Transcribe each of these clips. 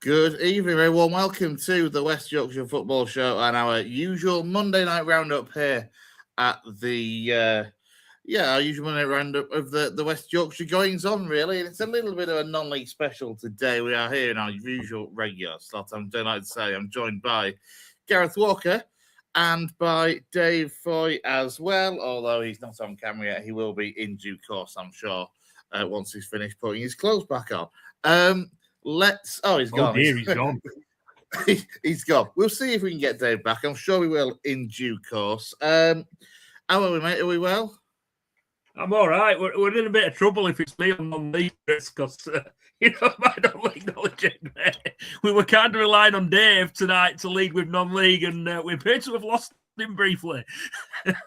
Good evening, everyone. Welcome to the West Yorkshire Football Show and our usual Monday night roundup here at our usual Monday night roundup of the West Yorkshire goings on, really. And it's a little bit of a non-league special today. We are here in our usual regular slot. I'm delighted to say I'm joined by Gareth Walker and by Dave Foy as well, although he's not on camera yet. He will be in due course, I'm sure, once he's finished putting his clothes back on. He's gone. Oh dear, he's gone. He's gone. We'll see if we can get Dave back. I'm sure we will in due course. How are we, mate? Are we well? I'm all right. We're in a bit of trouble if it's me on non-league because I don't like knowledge. We were kind of relying on Dave tonight to lead with non-league, and we appear to have lost him briefly.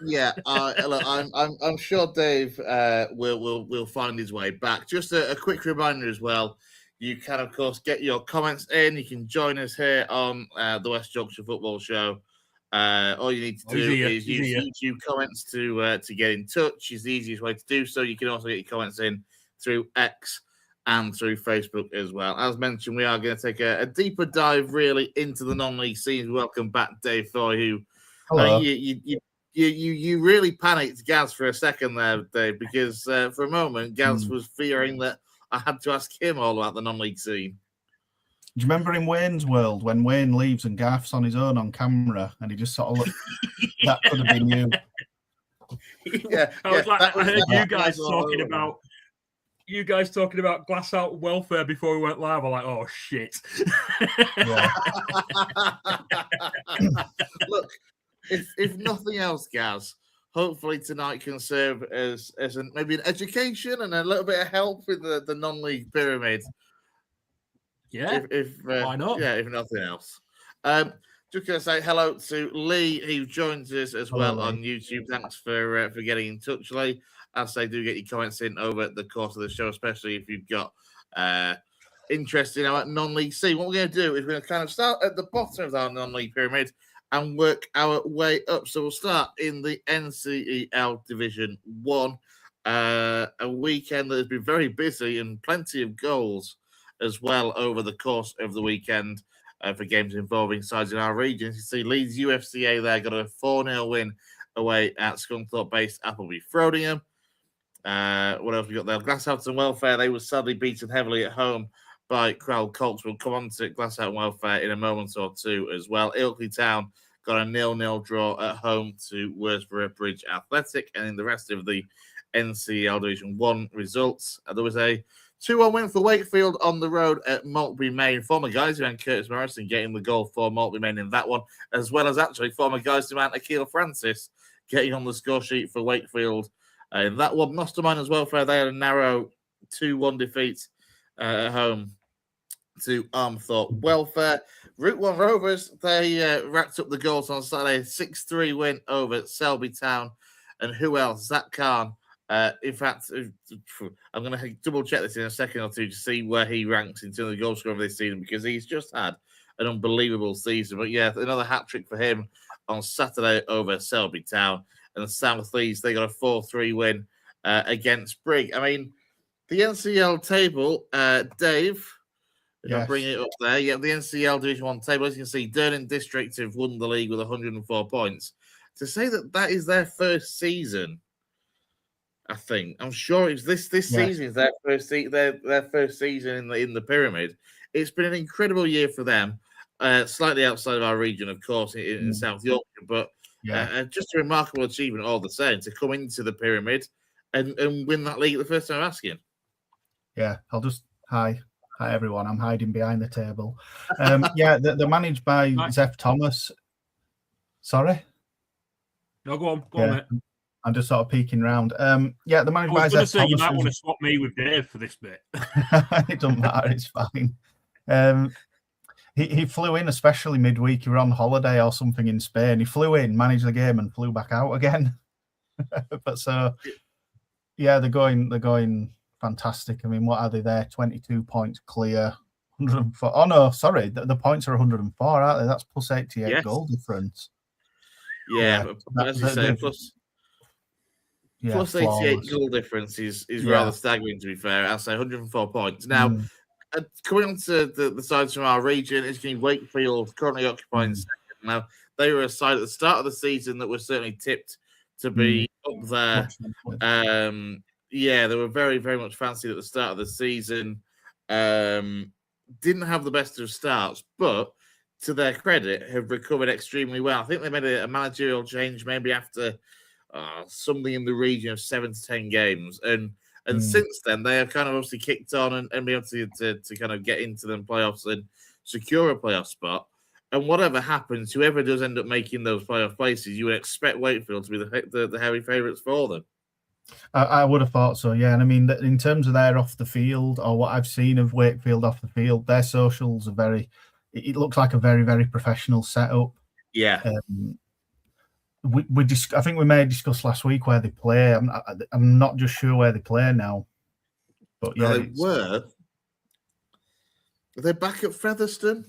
Yeah, look, I'm sure Dave will find his way back. Just a quick reminder as well. You can, of course, get your comments in. You can join us here on the West Yorkshire Football Show. All you need to do is use YouTube comments to get in touch. It's the easiest way to do so. You can also get your comments in through X and through Facebook as well. As mentioned, we are going to take a deeper dive, really, into the non-league scene. Welcome back, Dave Foy, who you really panicked Gaz for a second there, Dave, because for a moment, Gaz was fearing that I had to ask him all about the non-league scene. Do you remember in Wayne's World when Wayne leaves and Gareth's on his own on camera and he just sort of looked, that could have been you. Yeah, I heard you guys talking about glass out welfare before we went live. I'm like, oh shit. Look, if nothing else, Gaz, hopefully tonight can serve as maybe an education and a little bit of help with the non-league pyramid. Yeah, why not? Yeah, if nothing else. Just going to say hello to Lee, who joins us as well on YouTube. Thanks for getting in touch, Lee. As I do, get your comments in over the course of the show, especially if you've got interest in our non-league scene. What we're going to do is we're going to kind of start at the bottom of our non-league pyramid and work our way up. So we'll start in the NCEL Division 1, a weekend that has been very busy and plenty of goals as well over the course of the weekend for games involving sides in our region. You see Leeds UFCA there got a 4-0 win away at Scunthorpe-based Appleby Frodingham. What else we got there? Glasshouse Welfare, they were sadly beaten heavily at home by Crowell Colts. We'll come on to Glasshouse Welfare in a moment or two as well. Ilkley Town got a 0-0 draw at home to Worsborough Bridge Athletic. And in the rest of the NCL Division 1 results, there was a 2-1 win for Wakefield on the road at Maltby Main. Former Geyser man Curtis Morrison getting the goal for Maltby Main in that one, as well as actually former Geyser man Akil Francis getting on the score sheet for Wakefield in that one. Nosterman as well, they had a narrow 2-1 defeat at home to Armthorpe Welfare. Route 1 Rovers, they racked up the goals on Saturday, 6-3 win over Selby Town. And who else? Zach Khan. In fact, I'm going to double check this in a second or two to see where he ranks in terms of goal scorer this season, because he's just had an unbelievable season. But yeah, another hat trick for him on Saturday over Selby Town. And South Leeds, they got a 4-3 win against Brigg. I mean, the NCL table, Dave, if I bring it up there, the NCL Division 1 table, as you can see, Durham District have won the league with 104 points. To say that is their first season, I think. I'm sure it's this season is their first season in the pyramid. It's been an incredible year for them. Slightly outside of our region, of course, in South Yorkshire, but just a remarkable achievement all the same to come into the pyramid and win that league the first time asking. Yeah, I'll just hi everyone. I'm hiding behind the table. They're managed by Zeph Thomas. Sorry. No, go on, mate. I'm just sort of peeking around. They're managed by Zeph Thomas. You might want to swap me with Dave for this bit. It doesn't matter. It's fine. He flew in, especially midweek. He was on holiday or something in Spain. He flew in, managed the game, and flew back out again. They're going fantastic. I mean, what are they there? 22 points clear. 104. Oh no, sorry, the points are 104, aren't they? That's plus 88 goal difference. Yeah, but as you say, plus 88 goal difference is rather staggering, to be fair. I'll say 104 points. Now, Coming on to the sides from our region, it's going to be Wakefield, currently occupying second. Now, they were a side at the start of the season that was certainly tipped to be up there. Yeah, they were very, very much fancied at the start of the season. Didn't have the best of starts, but to their credit, have recovered extremely well. I think they made a managerial change maybe after something in the region of 7 to 10 games. And since then, they have kind of obviously kicked on and been able to kind of get into the playoffs and secure a playoff spot. And whatever happens, whoever does end up making those playoff places, you would expect Wakefield to be the heavy favourites for them. I would have thought so, yeah. And I mean, in terms of their off the field, or what I've seen of Wakefield off the field, their socials are very. It looks like a very, very professional setup. Yeah. I think we may have discussed last week where they play. I'm not just sure where they play now, but yeah, they were. Are they back at Featherstone?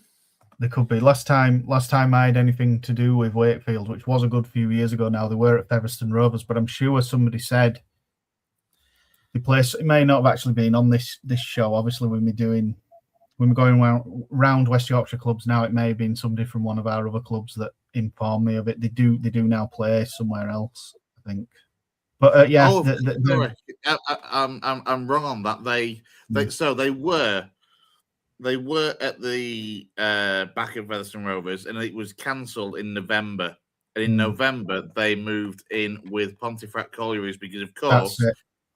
They could be. Last time I had anything to do with Wakefield, which was a good few years ago now, they were at Featherstone Rovers, but I'm sure somebody said they play. It may not have actually been on this show. Obviously, when we're going around West Yorkshire clubs now, it may have been somebody from one of our other clubs that informed me of it. They do now play somewhere else, I think. But yeah, sorry, I'm wrong on that. They were at the back of Featherstone Rovers, and it was cancelled in November. And in November, they moved in with Pontefract Collieries because, of course,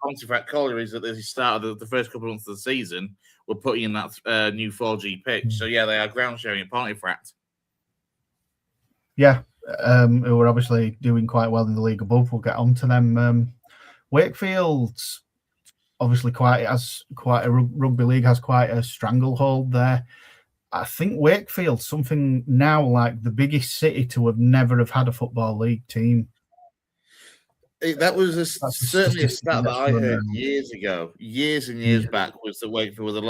Pontefract Collieries at the start of the first couple of months of the season were putting in that new 4G pitch. So yeah, they are ground sharing at Pontefract. Yeah, who are obviously doing quite well in the league above. We'll get on to them. Wakefield's obviously rugby league has quite a stranglehold there. I think Wakefield's something now like the biggest city to never have had a football league team. That was certainly a stat that I heard years and years back, was that Wakefield was the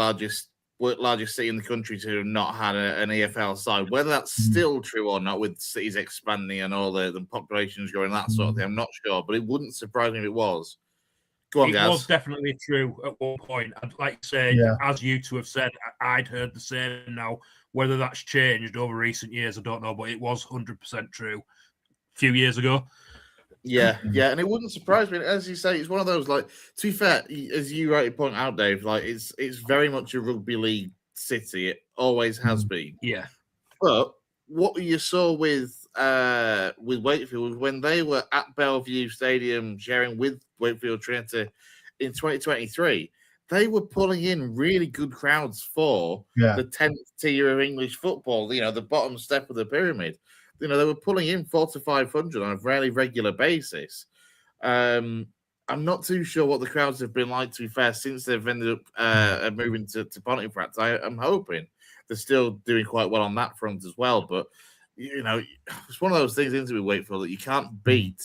largest city in the country to have not had an EFL side. Whether that's still true or not, with cities expanding and all the populations growing, that sort of thing, I'm not sure, but it wouldn't surprise me if it was. Go on, guys. It was definitely true at one point. I'd like to say, as you two have said, I'd heard the same. Now, whether that's changed over recent years, I don't know, but it was 100% true a few years ago. Yeah, and it wouldn't surprise me. As you say, it's one of those, like, to be fair, as you rightly point out, Dave, like, it's very much a rugby league city. It always has been. Yeah. But what you saw with Wakefield, when they were at Bellevue Stadium sharing with Wakefield Trinity in 2023, they were pulling in really good crowds for the 10th tier of English football, the bottom step of the pyramid. They were pulling in 400 to 500 on a fairly regular basis. I'm not too sure what the crowds have been like, to be fair, since they've ended up moving to Pontefract. I'm hoping they're still doing quite well on that front as well. But, it's one of those things into Wakefield that you can't beat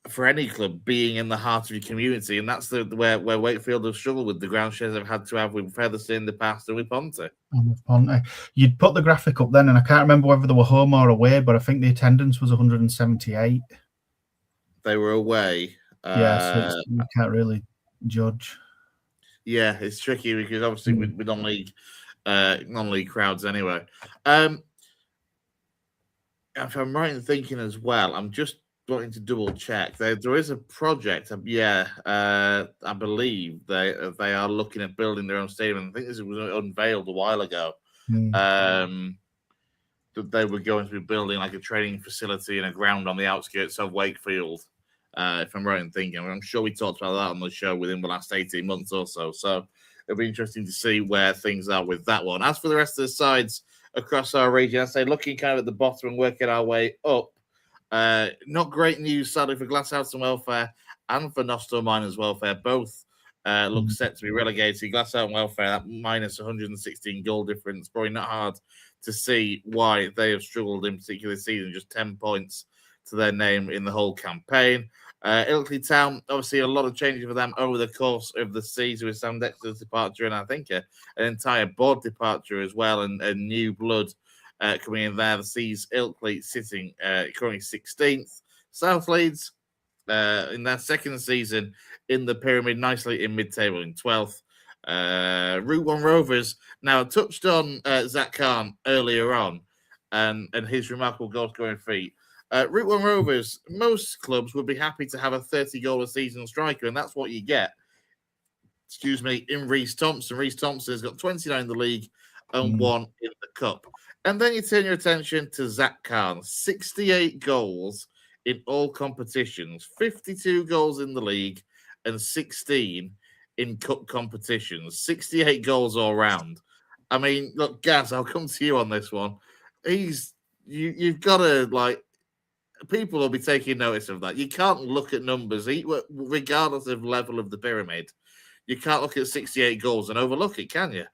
for any club being in the heart of your community. And that's where Wakefield have struggled with the ground shares they've had to have with Featherstone in the past and with Ponte. You'd put the graphic up then, and I can't remember whether they were home or away, but I think the attendance was 178. They were away. So you can't really judge. Yeah, it's tricky because obviously with non-league crowds anyway. If I'm right in thinking as well, I'm just wanting to double check. There is a project. I believe they are looking at building their own stadium. I think this was unveiled a while ago. That they were going to be building like a training facility and a ground on the outskirts of Wakefield. If I'm right in thinking, I'm sure we talked about that on the show within the last 18 months or so. So it'll be interesting to see where things are with that one. As for the rest of the sides across our region, I say looking kind of at the bottom and working our way up. Not great news, sadly, for Glasshouse and Welfare and for Nostell Miners Welfare. Both look set to be relegated. Glasshouse and Welfare, that minus 116 goal difference, probably not hard to see why they have struggled in particular season. Just 10 points to their name in the whole campaign. Ilkley Town, obviously a lot of changes for them over the course of the season with Sam Dexter's departure and I think an entire board departure as well and new blood coming in there. The sees Ilkley sitting currently 16th. South Leeds in their second season in the pyramid, nicely in mid-table in 12th. Route 1 Rovers. Now, I touched on Zach Khan earlier on and his remarkable goal-scoring feat. Route 1 Rovers, most clubs would be happy to have a 30-goal-a-season striker, and that's what you get. In Reece Thompson. Reece Thompson has got 29 in the league and 1 in the cup. And then you turn your attention to Zach Khan, 68 goals in all competitions, 52 goals in the league and 16 in cup competitions, 68 goals all round. I mean, look, Gaz, I'll come to you on this one. You've got to, people will be taking notice of that. You can't look at numbers, regardless of level of the pyramid. You can't look at 68 goals and overlook it, can you?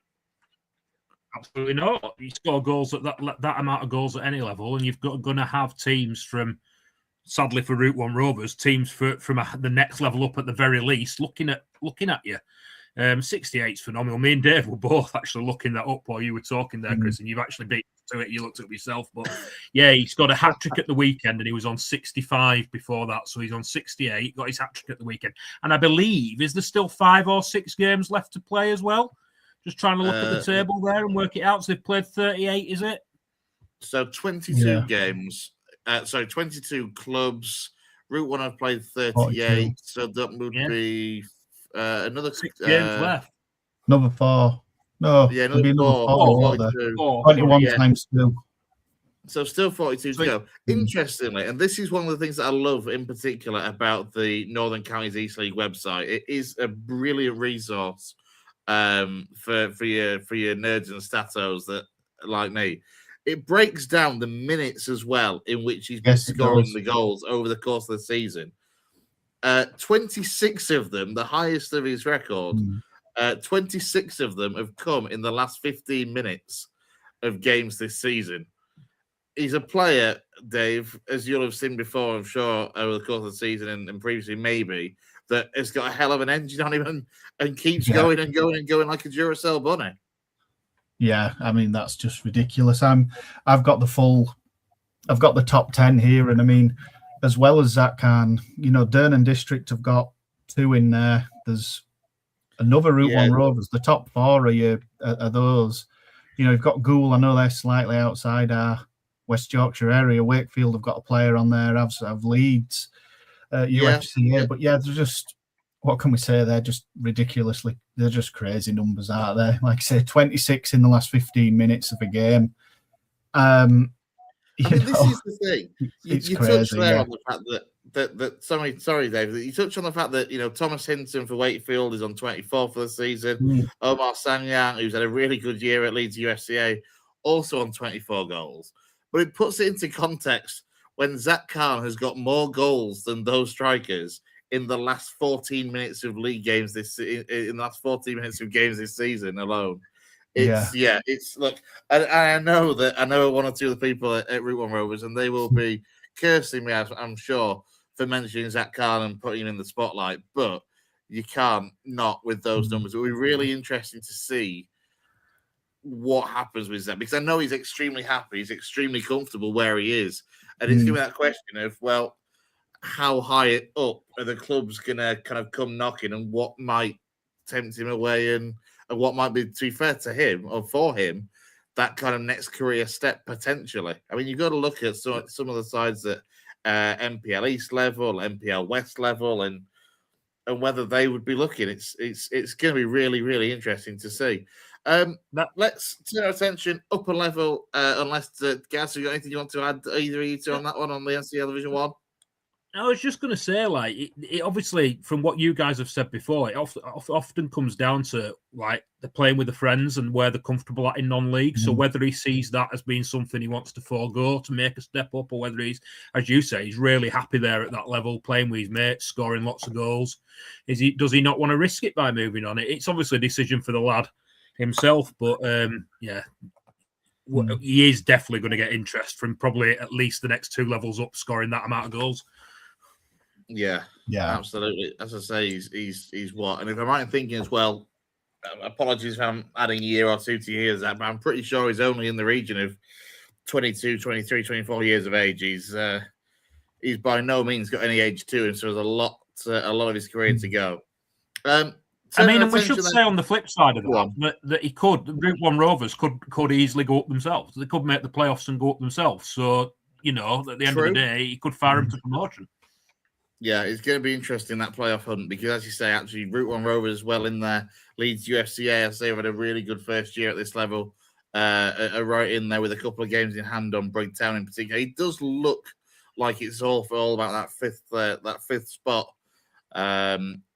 Absolutely not. You score goals at that amount of goals at any level, and you've going to have teams from, sadly for Route 1 Rovers, teams from the next level up at the very least, looking at you. 68 is phenomenal. Me and Dave were both actually looking that up while you were talking there, Chris, and you've actually beat to it. You looked at it yourself, but yeah, he's got a hat trick at the weekend, and he was on 65 before that, so he's on 68. Got his hat trick at the weekend, and I believe is there still 5 or 6 games left to play as well? Just trying to look at the table there and work it out. So they've played 38, is it? So 22 games. 22 clubs. Route 1 have played 38. 42. So that would be another 6 games left. Another 4. No, another 4. 21 times 2. So still 42 to go. Interestingly, and this is one of the things that I love in particular about the Northern Counties East League website. It is a brilliant resource for your nerds and statos that like me. It breaks down the minutes as well in which he's been scoring the goals over the course of the season. 26 of them, the highest of his record. 26 of them have come in the last 15 minutes of games this season. He's a player, Dave, as you'll have seen before, I'm sure, over the course of the season and previously maybe, that has got a hell of an engine on him and keeps going and going and going like a Duracell bunny. Yeah, I mean, that's just ridiculous. I've got the top 10 here, and I mean, as well as Zach Khan, Durnan District have got 2 in there. There's another Route 1 Rovers. The top 4 are those. You've got Goole. I know they're slightly outside our West Yorkshire area. Wakefield have got a player on there. I've Leeds, UFCA. But they're just, what can we say? They're just they're just crazy numbers, aren't they? Like I say, 26 in the last 15 minutes of a game. This is the thing. You touched there on the fact that sorry, Dave. You touched on the fact that Thomas Hinton for Wakefield is on 24 for the season. Omar Sanyang, who's had a really good year at Leeds UFCA, also on 24 goals. But it puts it into context when Zach Khan has got more goals than those strikers in the last 14 minutes of league games in the last 14 minutes of games this season alone. It's look, I know 1 or 2 of the people at Route 1 Rovers, and they will be cursing me, I'm sure, for mentioning Zach Khan and putting him in the spotlight, but you can't not with those numbers. It will be really interesting to see what happens with Zach, because I know he's extremely happy, he's extremely comfortable where he is, and it's going to be that question of, well, how high up are the clubs going to kind of come knocking, and what might tempt him away, and what might be, to be fair to him or for him, that kind of next career step potentially. I mean, you've got to look at some of the sides at MPL East level, MPL West level, and whether they would be looking. It's going to be really, really interesting to see. Let's turn our attention upper level, unless Gaz, you got anything you want to add, either of you two, on that one, on the NCL Division 1? I was just going to say, it obviously, from what you guys have said before, it often comes down to, the playing with the friends and where they're comfortable at in non-league. So whether he sees that as being something he wants to forego to make a step up, or whether he's, as you say, he's really happy there at that level, playing with his mates, scoring lots of goals. Does he not want to risk it by moving on? It's obviously a decision for the lad himself, but he is definitely going to get interest from probably at least the next 2 levels up, scoring that amount of goals. Yeah, absolutely. As I say, he's what? And if I'm right in thinking as well, apologies if I'm adding a year or 2 to years, but I'm pretty sure he's only in the region of 22, 23, 24 years of age. He's by no means got any age to him, so there's a lot of his career to go. I mean, and we should say on the flip side of that that Route 1 Rovers could easily go up themselves. They could make the playoffs and go up themselves. So, you know, at the end of the day, he could fire him to promotion. Yeah, it's going to be interesting, that playoff hunt, because as you say, actually, Route 1 Rovers well in there. Leeds UFCA, as they've had a really good first year at this level, are right in there with a couple of games in hand on Brigtown in particular. It does look like it's all about that fifth spot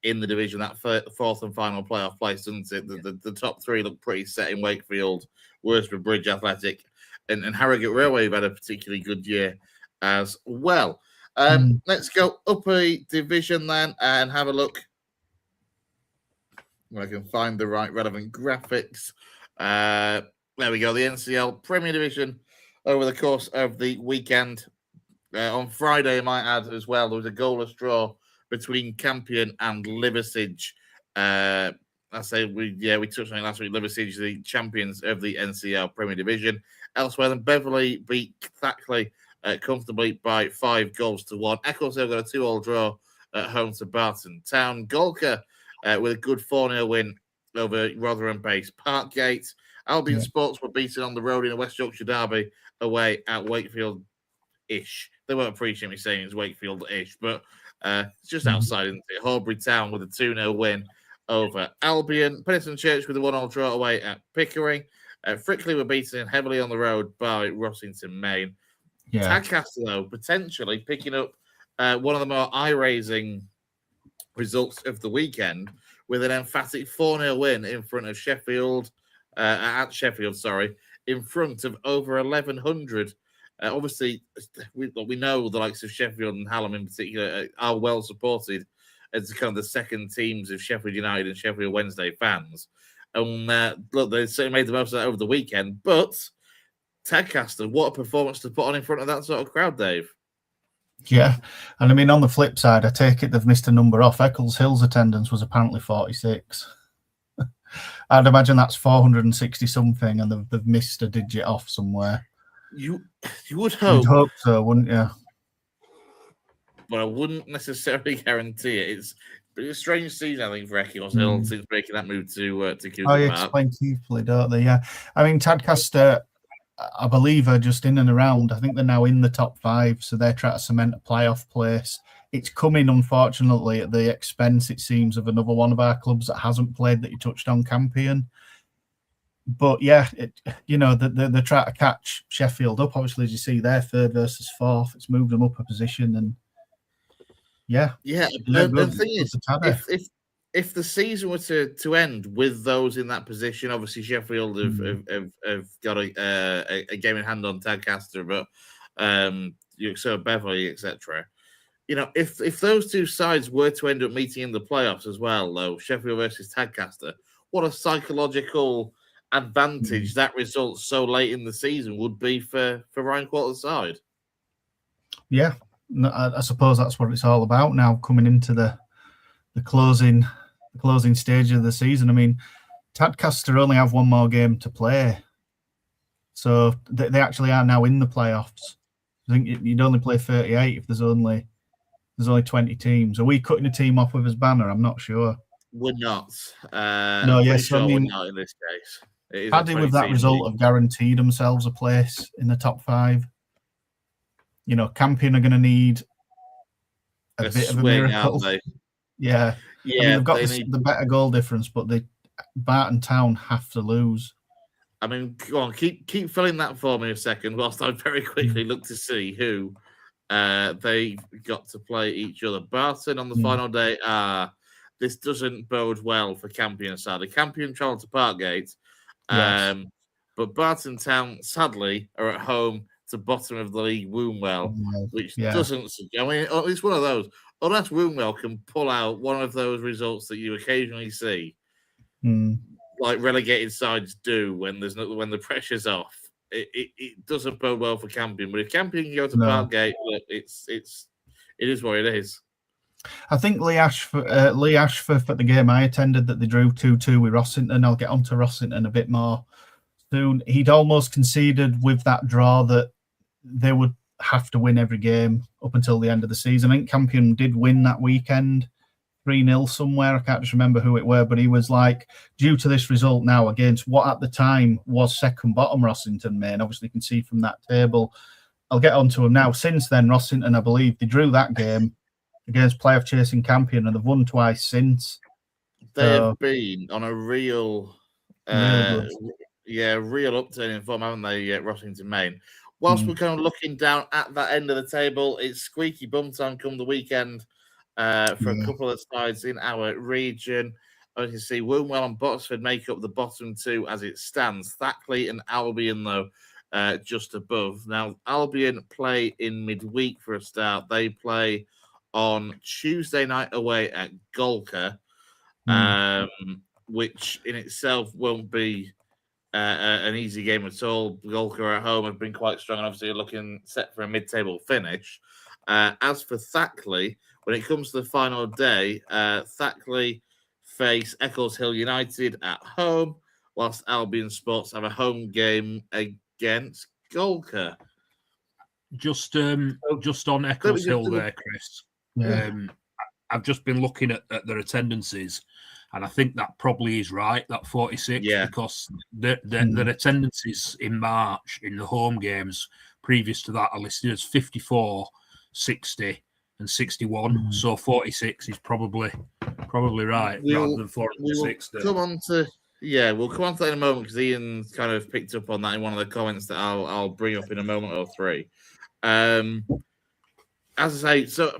in the division, that fourth and final playoff place, doesn't it? The top three look pretty set in Wakefield, Worsbridge, Bridge Athletic, and Harrogate Railway have had a particularly good year as well. Let's go up a division then and have a look where I can find the right relevant graphics. There we go. The NCL Premier Division over the course of the weekend. On Friday, I might add as well, there was a goalless draw between Campion and Liversedge. I say we touched on it last week. Liversedge, the champions of the NCL Premier Division. Elsewhere, then Beverley beat Thackley comfortably by 5-1. Ecclesdale got a 2-2 draw at home to Barton Town. Golka with a good 4-0 win over Rotherham-based Parkgate. Albion Sports were beaten on the road in a West Yorkshire derby away at Wakefield-ish. They won't appreciate me saying it's Wakefield-ish, but it's just outside, isn't it? Horbury Town with a 2-0 win over Albion. Penistone Church with a 1-1 draw away at Pickering. Frickley were beaten heavily on the road by Rossington Main. Tadcaster, though, potentially picking up one of the more eye-raising results of the weekend with an emphatic 4-0 win in front of Sheffield, in front of over 1,100. Obviously, we know the likes of Sheffield and Hallam in particular are well supported as kind of the second teams of Sheffield United and Sheffield Wednesday fans. And look, they certainly made the most of that over the weekend. But Tadcaster, what a performance to put on in front of that sort of crowd, Dave. Yeah, and I mean, on the flip side, I take it they've missed a number off. Eccles Hill's attendance was apparently 46. I'd imagine that's 460 something, and they've missed a digit off somewhere. You would hope. You'd hope so, wouldn't you? But I wouldn't necessarily guarantee it. It's been a strange season, I think, for Eccles Hill since making that move to Cooper Park. Explain Keighley, don't they? Yeah. I mean, Tadcaster, I believe, are just in and around. I think they're now in the top 5, so they're trying to cement a playoff place. It's coming, unfortunately, at the expense, it seems, of another one of our clubs that hasn't played that you touched on, Campion. But yeah, they're trying to catch Sheffield up. Obviously, as you see there, 3rd versus 4th, it's moved them up a position, and The thing is, if the season were to end with those in that position, obviously Sheffield have got a game in hand on Tadcaster, but so Beverley, etc. You know, if those two sides were to end up meeting in the playoffs as well, though, Sheffield versus Tadcaster, what a psychological advantage that result so late in the season would be for Ryan Quarter's side. Yeah, I suppose that's what it's all about now, coming into the closing stage of the season. I mean, Tadcaster only have one more game to play, so they actually are now in the playoffs. I think you'd only play 38 if there's only 20 teams. Are we cutting a team off with his banner? I'm not sure. We're not. No, yes, sure I mean, we're not in this case. Paddy, with that result, have guaranteed themselves a place in the top 5. You know, Campion are going to need a bit of a miracle. Yeah. I mean, they've got the better goal difference, but Barton Town have to lose. I mean, go on, keep filling that for me a second, whilst I very quickly look to see who they got to play each other. Barton on the final day. This doesn't bode well for Campion, sadly. Campion travelled to Parkgate, but Barton Town, sadly, are at home to bottom of the league, Wombwell, which doesn't. I mean, it's one of those. Unless Wombwell can pull out one of those results that you occasionally see, like relegated sides do when the pressure's off, it doesn't bode well for Campion. But if Campion can go to Parkgate, look, it is what it is. I think Lee Ashford at the game I attended that they drew 2-2 with Rossington. I'll get on to Rossington a bit more soon. He'd almost conceded with that draw that they would have to win every game up until the end of the season. I think Campion did win that weekend. 3-0 somewhere. I can't just remember who it were, but he was like, due to this result now against what at the time was second bottom Rossington, Main. Obviously, you can see from that table. I'll get on to them now. Since then, Rossington, I believe, they drew that game against playoff chasing Campion, and they've won twice since. They've been on a real, really real upturn in form, haven't they, Rossington Main? Whilst we're kind of looking down at that end of the table, it's squeaky bum time come the weekend for a couple of sides in our region. As you can see, Wombwell and Botsford make up the bottom two as it stands. Thackley and Albion, though, just above. Now, Albion play in midweek for a start. They play on Tuesday night away at Golker, which in itself won't be an easy game at all. Golker at home have been quite strong and obviously looking set for a mid-table finish. As for Thackley, when it comes to the final day, Thackley face Eccleshill United at home, whilst Albion Sports have a home game against Golker. Just on Eccleshill there, Chris. Yeah. I've just been looking at their attendances, and I think that probably is right, that 46, because their attendances in March in the home games previous to that are listed as 54, 60, and 61. So 46 is probably right, rather than 460. We'll come on to that in a moment, because Ian kind of picked up on that in one of the comments that I'll bring up in a moment or three. As I say, so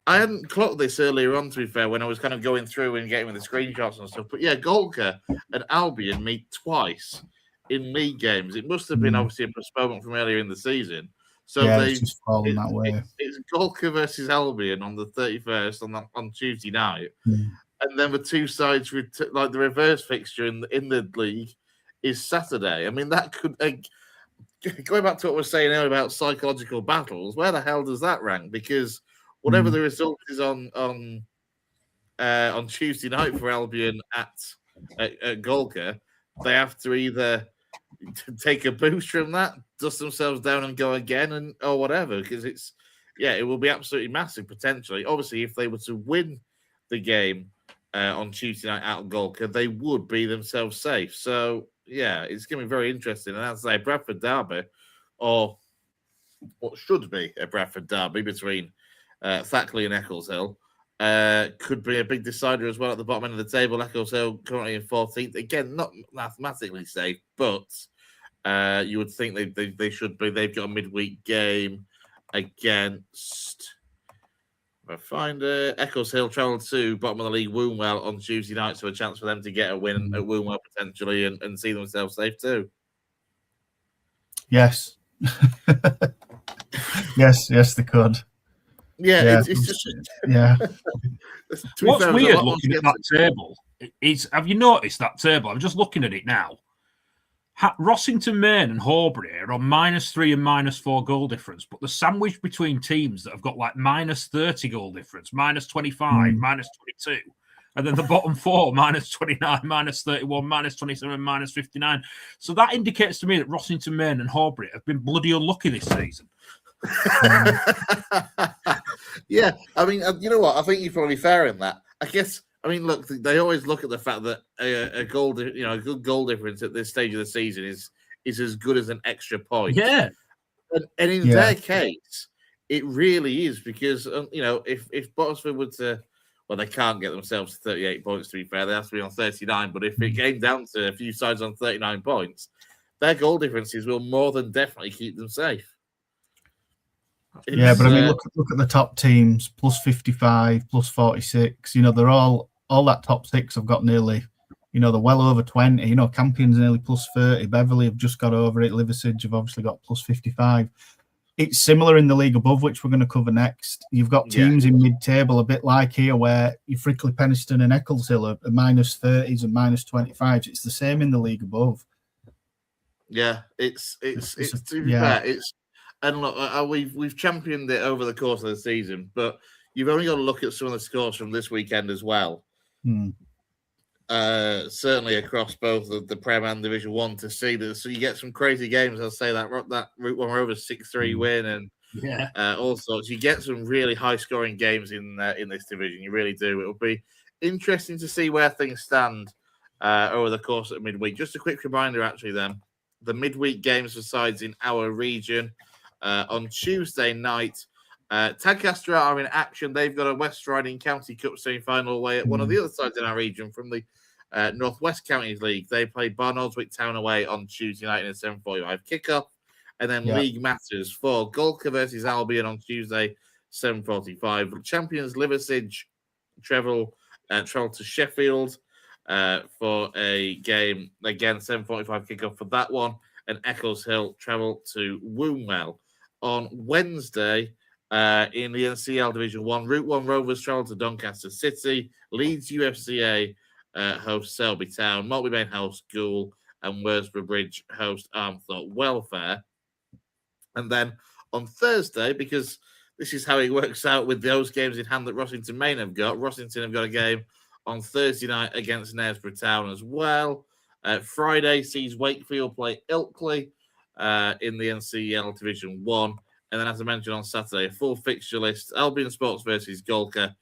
I hadn't clocked this earlier on, to be fair, when I was kind of going through and getting the screenshots and stuff. But yeah, Golker and Albion meet twice in league games. It must have been obviously a postponement from earlier in the season. So it's fallen that way. It's Golker versus Albion on the 31st on Tuesday night. And then the two sides, like the reverse fixture in the league, is Saturday. I mean, that could... going back to what we were saying earlier about psychological battles, where the hell does that rank? Because whatever the result is on Tuesday night for Albion at Golker, they have to either take a boost from that, dust themselves down and go again, or whatever, because it will be absolutely massive potentially. Obviously, if they were to win the game on Tuesday night at Golker, they would be themselves safe. So yeah, it's going to be very interesting. And as I say, Bradford derby, or what should be a Bradford derby between Thackley and Eccleshill, could be a big decider as well at the bottom end of the table. Eccleshill currently in 14th. Again, not mathematically safe, but you would think they should be. They've got a midweek game against... I find Eccleshill travel to bottom of the league Wombwell on Tuesday night, so a chance for them to get a win at Wombwell potentially and see themselves safe too. Yes. yes, they could. Yeah. It's just What's weird looking at that table is, have you noticed that table? I'm just looking at it now. Rossington Main and Horbury are on -3 and -4 goal difference, but the sandwich between teams that have got like -30 goal difference, -25, -22, and then the bottom four -29, -31, -27, -59. So that indicates to me that Rossington Main and Horbury have been bloody unlucky this season. Yeah, I mean, you know what? I think you're probably fair in that. I guess. I mean, look, they always look at the fact that a good goal difference at this stage of the season is as good as an extra point. Yeah, and in their case, it really is, because if Botsford were to, well, they can't get themselves to 38 points. To be fair, they have to be on 39. But if it came down to a few sides on 39 points, their goal differences will more than definitely keep them safe. Yeah, but I mean, look at the top teams: +55, +46. They're all that top six have got nearly, they're well over 20. Campion's nearly +30. Beverley have just got over it. Liversidge have obviously got +55. It's similar in the league above, which we're going to cover next. You've got teams in mid-table, a bit like here, where you Frickley, Penistone, and Eccleshill are -30s and -25s. It's the same in the league above. Yeah, it's to be fair, it's. And look, we've championed it over the course of the season, but you've only got to look at some of the scores from this weekend as well. Certainly across both the Prem and Division 1 to see that. So you get some crazy games. I'll say that Route 1 Rovers 6-3 win, and Yeah. all sorts. You get some really high-scoring games in this division. You really do. It will be interesting to see where things stand over the course of midweek. Just a quick reminder, actually, then the midweek games for sides in our region on Tuesday night. Tadcaster are in action. They've got a West Riding County Cup semi-final away at one of the other sides in our region from the Northwest Counties League. They play Barnoldswick Town away on Tuesday night in a 7:45 kickoff. And then League Matters for Golka versus Albion on Tuesday, 7:45. Champions Liversidge travel to Sheffield for a game, again, 7:45 kickoff for that one. And Eccles Hill travel to Wombwell. On Wednesday, in the NCL Division 1, Route 1 Rovers travel to Doncaster City. Leeds UFCA host Selby Town. Maltby Main host Goole. And Worsborough Bridge host Armthorpe Welfare. And then on Thursday, because this is how it works out with those games in hand that Rossington Main have got, Rossington have got a game on Thursday night against Knaresborough Town as well. Friday sees Wakefield play Ilkley in the NCL Division 1. And then, as I mentioned on Saturday, a full fixture list: Albion Sports versus Golka,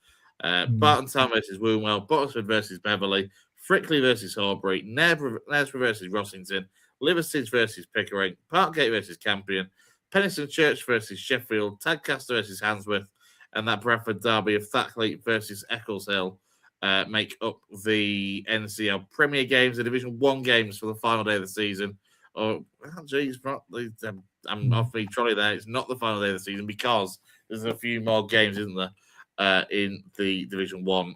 Barton Town versus Wombwell, Bottisford versus Beverley, Frickley versus Horbury, Knaresborough versus Rossington, Liversidge versus Pickering, Parkgate versus Campion, Penistone Church versus Sheffield, Tadcaster versus Handsworth, and that Bradford derby of Thackley versus Eccles Hill make up the NCL Premier games, the Division 1 games for the final day of the season. I'm off the trolley there. It's not the final day of the season because there's a few more games, isn't there, in the Division 1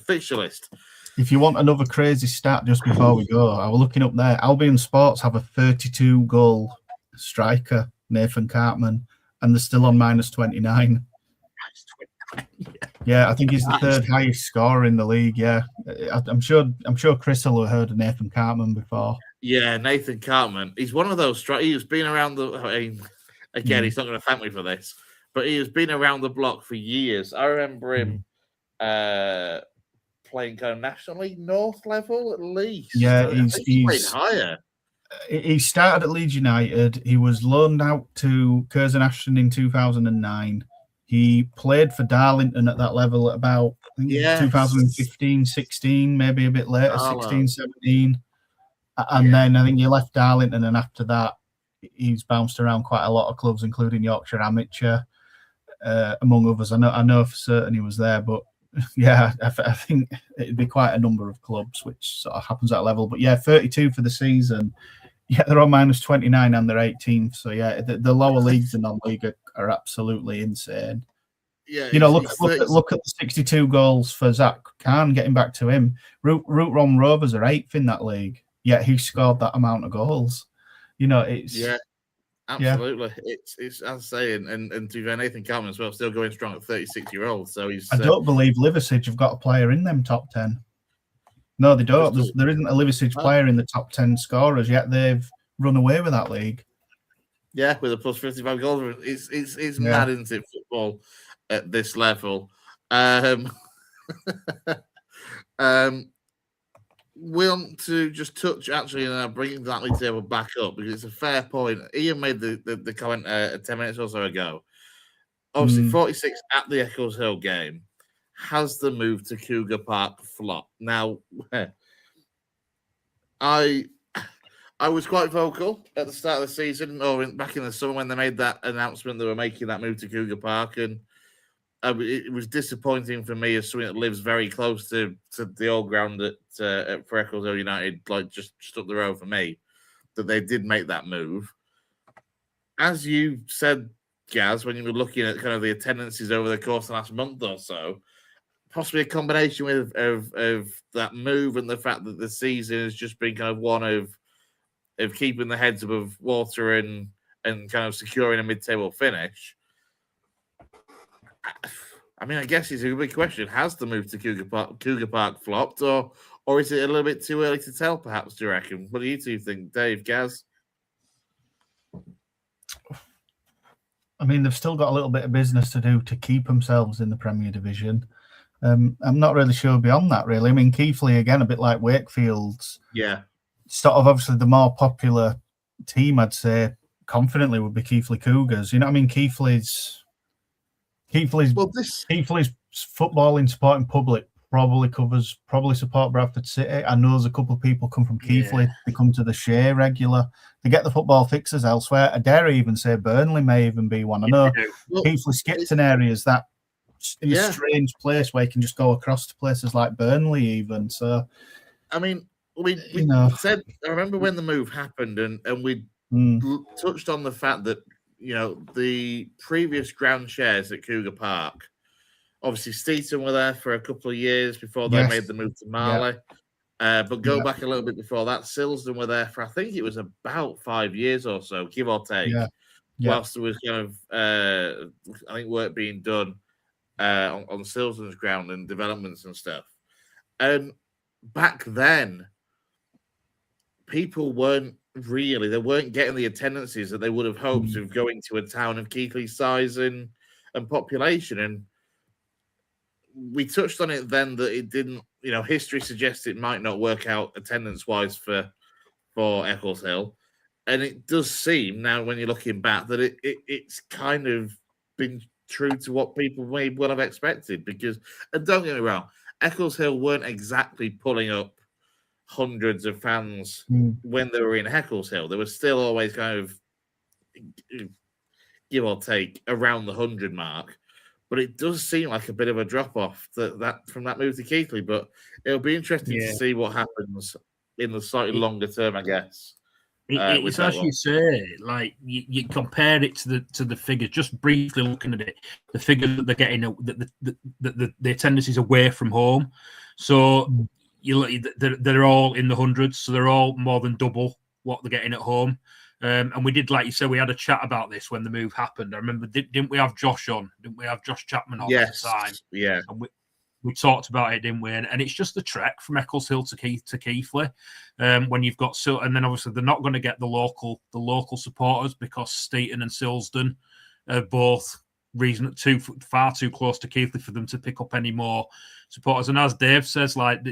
fixture list. If you want another crazy stat just before we go, I was looking up there. Albion Sports have a 32-goal striker, Nathan Cartman, and they're still on -29. Yeah, I think he's the third highest scorer in the league. Yeah, I'm sure Chris will have heard of Nathan Cartman before. Yeah, Nathan Cartman. He's one of those. He's been around the. Again, he's not going to thank me for this, but he has been around the block for years. I remember him playing kind of National League North level at least. Yeah, he's played higher. He started at Leeds United. He was loaned out to Curzon Ashton in 2009. He played for Darlington at that level at about 2015, 16, maybe a bit later, 16, 17. And then I think he left Darlington, and after that, he's bounced around quite a lot of clubs, including Yorkshire Amateur, among others. I know for certain he was there, but yeah, I think it'd be quite a number of clubs, which sort of happens at that level. But yeah, 32 for the season. Yeah, they're on -29 and they're 18th. So yeah, the lower leagues and non-league are absolutely insane. Yeah, look at the 62 goals for Zach Khan. Getting back to him, Route 1 Rovers are 8th in that league. Yet he scored that amount of goals. It's absolutely. Yeah. It's as I say, and to be fair, Nathan Cartman as well, still going strong at 36-year-old. So he's. I don't believe Liversidge have got a player in them top 10. No, they don't. There isn't a Liversidge player in the top 10 scorers yet. They've run away with that league. Yeah, with a plus 55 goals. It's mad, isn't it? Football at this level. We want to just touch actually, and bringing that league table back up because it's a fair point. Ian made the comment 10 minutes or so ago. Obviously, 46 at the Eccles Hill game. Has the move to Cougar Park flopped? Now, I was quite vocal at the start of the season, or back in the summer when they made that announcement they were making that move to Cougar Park, and it was disappointing for me as something that lives very close to the old ground for Eccles Hill United, like just up the road for me, that they did make that move. As you said, Gaz, when you were looking at kind of the attendances over the course of the last month or so, possibly a combination of that move and the fact that the season has just been kind of one of keeping the heads above water and kind of securing a mid-table finish. I mean, I guess it's a big question. Has the move to Cougar Park flopped, or is it a little bit too early to tell, perhaps, do you reckon? What do you two think, Dave, Gaz? I mean, they've still got a little bit of business to do to keep themselves in the Premier Division. I'm not really sure beyond that, really. I mean, Keighley, again, a bit like Wakefield's. Yeah. Sort of obviously the more popular team, I'd say, confidently would be Keighley Cougars. You know what I mean? Keighley's footballing supporting public probably support Bradford City. I know there's a couple of people come from Keighley. Yeah. They come to the Shay regular. They get the football fixes elsewhere. I dare even say Burnley may even be one. I know Keighley Skipton area is that in a strange place where you can just go across to places like Burnley even. So, I mean, we said, I remember when the move happened and we touched on the fact that, you know, the previous ground shares at Cougar Park, obviously Steeton were there for a couple of years before they made the move to Marley. But go back a little bit before that, Silsden were there for, I think it was about 5 years or so, give or take. Whilst there was kind of, I think, work being done on Silsden's ground and developments and stuff. And back then, people weren't getting the attendances that they would have hoped of going to a town of Keighley's size and population. And we touched on it then that it didn't, you know, history suggests it might not work out attendance-wise for Eccleshill. And it does seem now, when you're looking back, that it's kind of been true to what people may well have expected. Because, and don't get me wrong, Eccleshill weren't exactly pulling up hundreds of fans when they were in Eccleshill. There was still always kind of, give or take, around the 100 mark. But it does seem like a bit of a drop-off that from that move to Keighley. But it'll be interesting to see what happens in the slightly longer term, I guess. It's as you say, like you compare it to the figures. Just briefly looking at it, the figures that they're getting, the attendances away from home. So they're all in the hundreds. So they're all more than double what they're getting at home. And we did, like you said, we had a chat about this when the move happened. I remember, didn't we have Josh on? Didn't we have Josh Chapman on at the time? Yeah. And we talked about it, didn't we? And it's just the trek from Eccleshill to Keighley. When you've got and then obviously they're not going to get the local supporters because Steeton and Silsden are both far too close to Keighley for them to pick up any more supporters. And as Dave says, like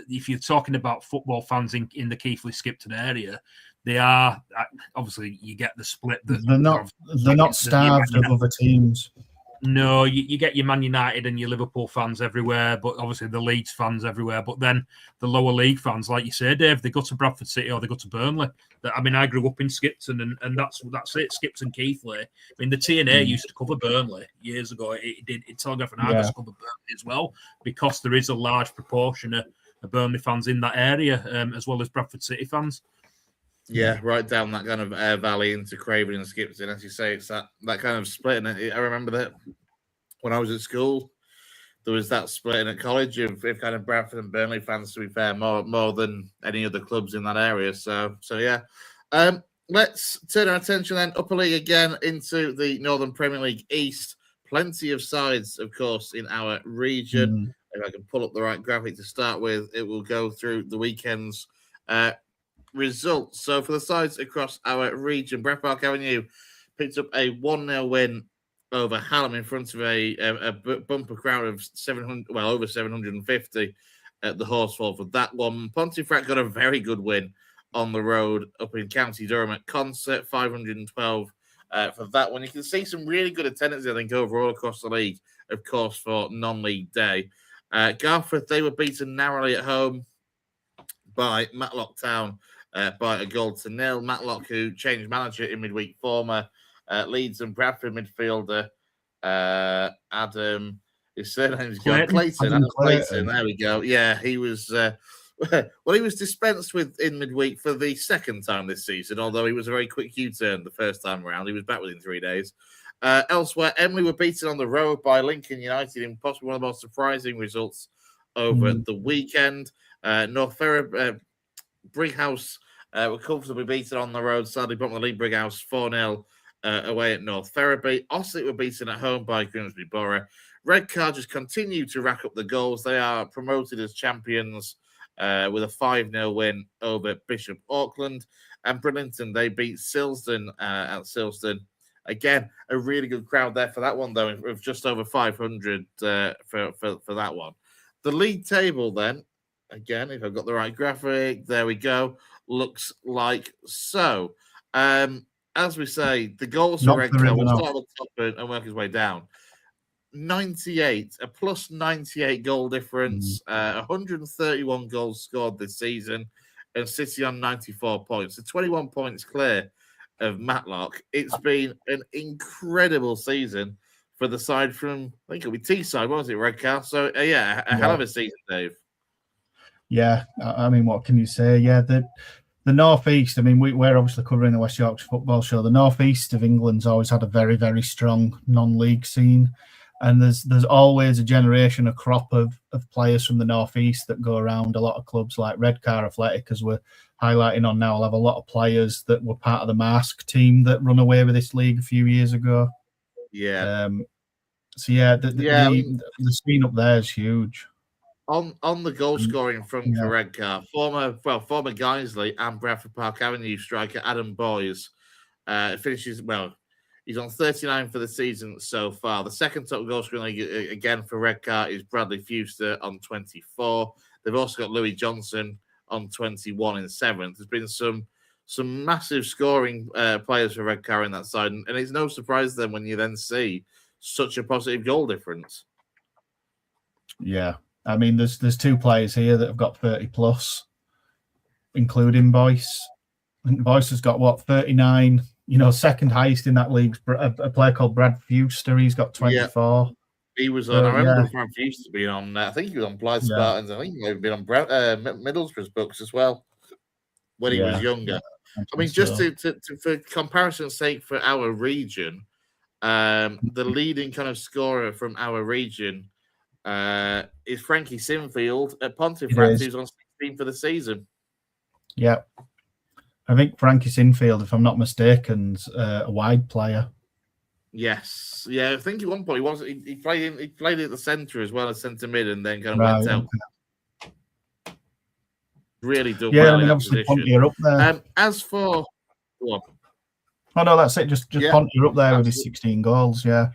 if you're talking about football fans in the Keighley Skipton area, they are obviously you get the split. They're not starved of other teams. No, you get your Man United and your Liverpool fans everywhere, but obviously the Leeds fans everywhere. But then the lower league fans, like you say, Dave, they go to Bradford City or they go to Burnley. I mean, I grew up in Skipton, and that's it. Skipton, Keighley. I mean, the TNA used to cover Burnley years ago. It did. Telegraph and Argus covered Burnley as well because there is a large proportion of Burnley fans in that area, as well as Bradford City fans. Yeah, right down that kind of Air Valley into Craven and Skipton. As you say, it's that kind of split. And I remember that when I was at school, there was that split at college of kind of Bradford and Burnley fans, to be fair, more than any other clubs in that area. So yeah. Let's turn our attention then, Upper League again, into the Northern Premier League East. Plenty of sides, of course, in our region. If I can pull up the right graphic to start with, it will go through the weekend's results. So for the sides across our region, Brett Park Avenue picked up a 1-0 win over Hallam in front of a bumper crowd of 700, well, over 750 at the Horsefall for that one. Pontefract got a very good win on the road up in County Durham at Concert, 512 for that one. You can see some really good attendance, I think, overall across the league, of course, for non-league day. Gareth, they were beaten narrowly at home by Matlock Town by a 0-0. Matlock, who changed manager in midweek, former Leeds and Bradford midfielder Adam, his surname's Clayton. Adam Clayton. There we go. Yeah, he was. He was dispensed with in midweek for the second time this season, although he was a very quick U-turn the first time around. He was back within 3 days. Elsewhere, Emily were beaten on the road by Lincoln United in possibly one of the most surprising results over the weekend. North Ferriby, Brighouse were comfortably beaten on the road. Sadly, bottom of the league, Brighouse 4-0 away at North Ferriby. Ossett were beaten at home by Grimsby Borough. Red Card continue to rack up the goals. They are promoted as champions with a 5-0 win over Bishop Auckland. And Bridlington, they beat Silsden at Silsden. Again, a really good crowd there for that one, though, of just over 500 for that one. The league table, then, again, if I've got the right graphic, there we go, looks like so. as we say, the goals for Not Red for Car him, will no. start at the top and work his way down. 98, a plus 98 goal difference, 131 goals scored this season, and City on 94 points. So 21 points clear of Matlock. It's been an incredible season for the side from, I think it'll be Teesside, what was it, Redcar? So, yeah, a hell of a season, Dave. Yeah, I mean, what can you say? Yeah, the North East, I mean, we're obviously covering the West Yorkshire Football Show. The North East of England's always had a very, very strong non-league scene. And there's always a generation, a crop of players from the North East that go around. A lot of clubs like Redcar Athletic, as we're highlighting on now, will have a lot of players that were part of the Mask team that run away with this league a few years ago. Yeah. So, yeah, the scene up there is huge. On the goal scoring front for Redcar, former Guiseley and Bradford Park Avenue striker Adam Boys finishes, he's on 39 for the season so far. The second top goal scoring league again for Redcar is Bradley Fewster on 24. They've also got Louis Johnson on 21 in seventh. There's been some massive scoring players for Redcar in that side, and it's no surprise then when you then see such a positive goal difference. Yeah. I mean, there's two players here that have got 30 plus, including Boyce. I think Boyce has got 39. Second highest in that league. A player called Brad Fewster. He's got 24. Yeah. He was on. I remember Brad Fewster being on. I think he was on Blythe Spartans. I think he may have been on Middlesbrough's books as well when he was younger. I mean, just for comparison's sake, for our region, the leading kind of scorer from our region is Frankie Sinfield at Pontefract, who's on 16 for the season. Yeah. I think Frankie Sinfield, if I'm not mistaken, is a wide player. Yes. Yeah, I think at one point he played at the centre as well as centre mid and then kind of went out. Really done well in that position. Pontier up there. As for... Oh, no, that's it. Just Pontier up there with his 16 goals, yeah.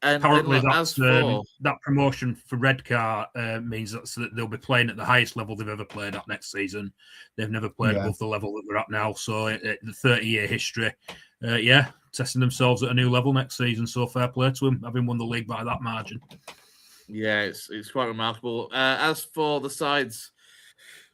And apparently that promotion for Redcar means that they'll be playing at the highest level they've ever played at next season. They've never played above the level that they're at now. So the 30-year history, testing themselves at a new level next season. So fair play to them, having won the league by that margin. Yeah, it's quite remarkable. As for the sides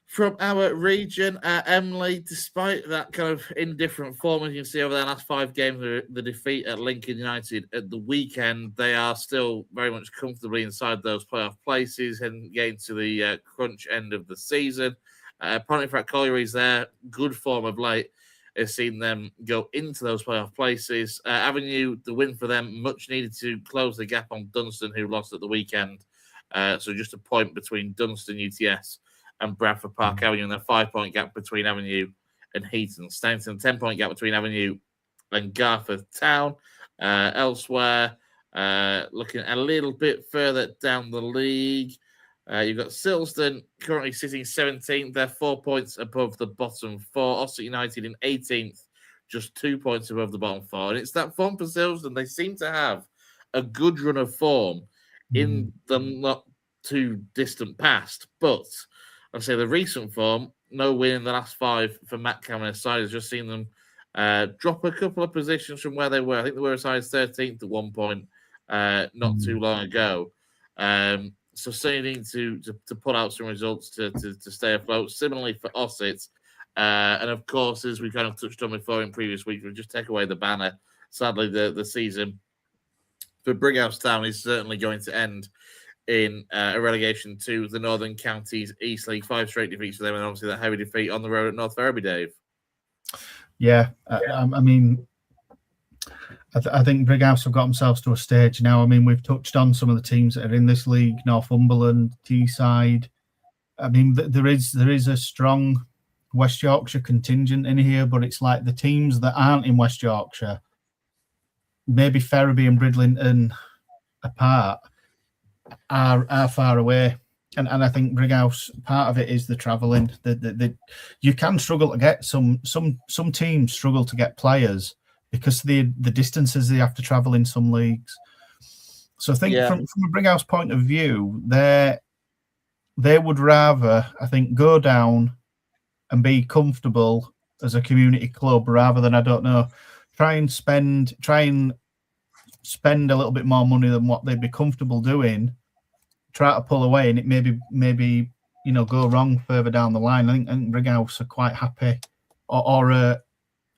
from our region, Emily, despite that kind of indifferent form, as you can see over their last 5 games, the defeat at Lincoln United at the weekend, they are still very much comfortably inside those playoff places and getting to the crunch end of the season. Pontefract Colliery's there, good form of late, has seen them go into those playoff places. Avenue, the win for them, much needed to close the gap on Dunstan, who lost at the weekend. So just a point between Dunstan, UTS, and Bradford Park Avenue, and a 5-point gap between Avenue and Heaton. Stainton, 10-point gap between Avenue and Gareth Town. Elsewhere, looking a little bit further down the league, you've got Silsden currently sitting 17th. They're 4 points above the bottom 4. Ossett United in 18th, just 2 points above the bottom 4. And it's that form for Silsden. They seem to have a good run of form in the not too distant past, but I'd say the recent form, no win in the last 5 for Matt Cameron's side, has just seen them drop a couple of positions from where they were. I think they were as high as 13th at one point not too long ago. So certainly need to pull out some results to stay afloat. Similarly for Ossett. And of course, as we kind of touched on before in previous weeks, we just take away the banner. Sadly, the season for Brighouse Town is certainly going to end in a relegation to the Northern Counties East League. 5 straight defeats for them, and obviously that heavy defeat on the road at North Ferriby, Dave. Yeah, I mean, I think Brighouse have got themselves to a stage now. I mean, we've touched on some of the teams that are in this league: Northumberland, Teesside. I mean, there is a strong West Yorkshire contingent in here, but it's like the teams that aren't in West Yorkshire, maybe Ferriby and Bridlington apart, are far away. And I think Brighouse, part of it is the travelling. You can struggle to get some teams struggle to get players because of the distances they have to travel in some leagues. So I think from a Brighouse point of view, they would rather, I think, go down and be comfortable as a community club, rather than, I don't know, try and spend a little bit more money than what they'd be comfortable doing, try to pull away, and it maybe go wrong further down the line. I think Brighouse are quite happy, or are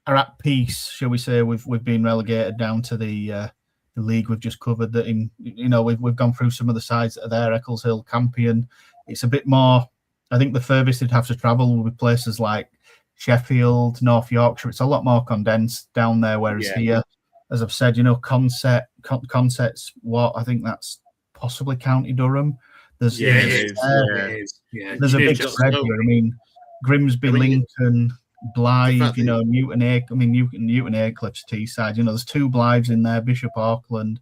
at peace, shall we say, with being relegated down to the league we've just covered. That we've gone through some of the sides that are there, Eccleshill, Campion. It's a bit more. I think the furthest they'd have to travel would be places like Sheffield, North Yorkshire. It's a lot more condensed down there, whereas here, as I've said, Concept's what I think that's possibly County Durham. There's it is. There's a big spread here. I mean, Grimsby, Lincoln, Blythe, Newton Aycliffe's Teesside. There's 2 Blythes in there, Bishop Auckland.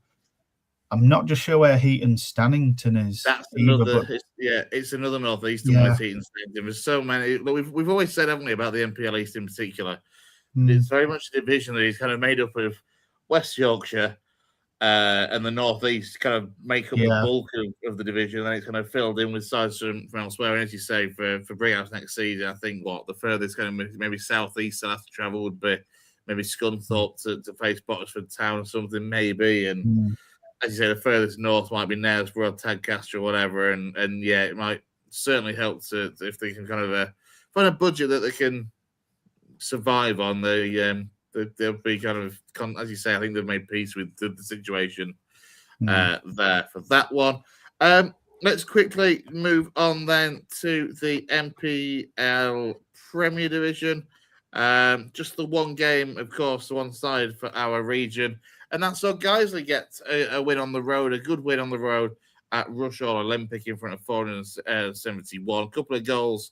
I'm not just sure where Heaton Stannington is. That's another. It's another northeastern West Heaton Stannington. There's so many. We've always said, haven't we, about the NPL East in particular. It's very much a division that is kind of made up of West Yorkshire and the northeast kind of make up the bulk of the division, and then it's kind of filled in with sides from elsewhere. And as you say, for Brighouse next season, I think the furthest kind of maybe southeast they'll have to travel would be maybe Scunthorpe to face Boxford Town or something, maybe. And as you say, the furthest north might be Knaresborough, Tadcaster, or whatever. And it might certainly help if they can kind of find a budget that they can survive on. They'll be kind of, as you say, I think they've made peace with the situation there for that one. Let's quickly move on then to the NPL Premier Division. Just the one game, of course, the one side for our region. And that's so Guiseley gets a win on the road, a good win on the road at Rushall Olympic in front of 471. A couple of goals,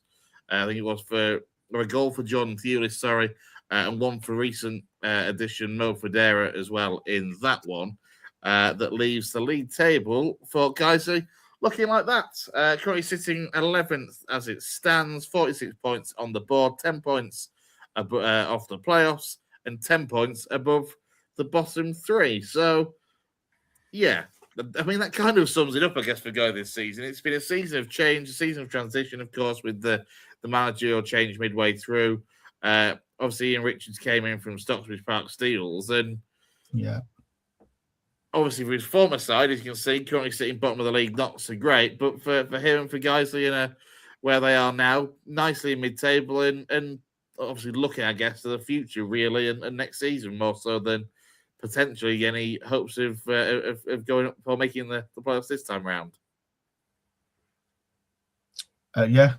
I think it was a goal for John Thewlis, and one for recent addition Mo Federa as well in that one. That leaves the league table for Guiseley looking like that. Currently sitting 11th as it stands, 46 points on the board, 10 points off the playoffs, and 10 points above the bottom 3. So, yeah, I mean, that kind of sums it up, I guess, for Guy this season. It's been a season of change, a season of transition, of course, with the managerial change midway through. Obviously, Ian Richards came in from Stocksbridge Park Steels, and obviously for his former side, as you can see, currently sitting bottom of the league, not so great. But for him and for Guiseley, where they are now, nicely in mid-table, and obviously looking, I guess, to the future, really, and next season more so than potentially any hopes of going up or making the playoffs this time round.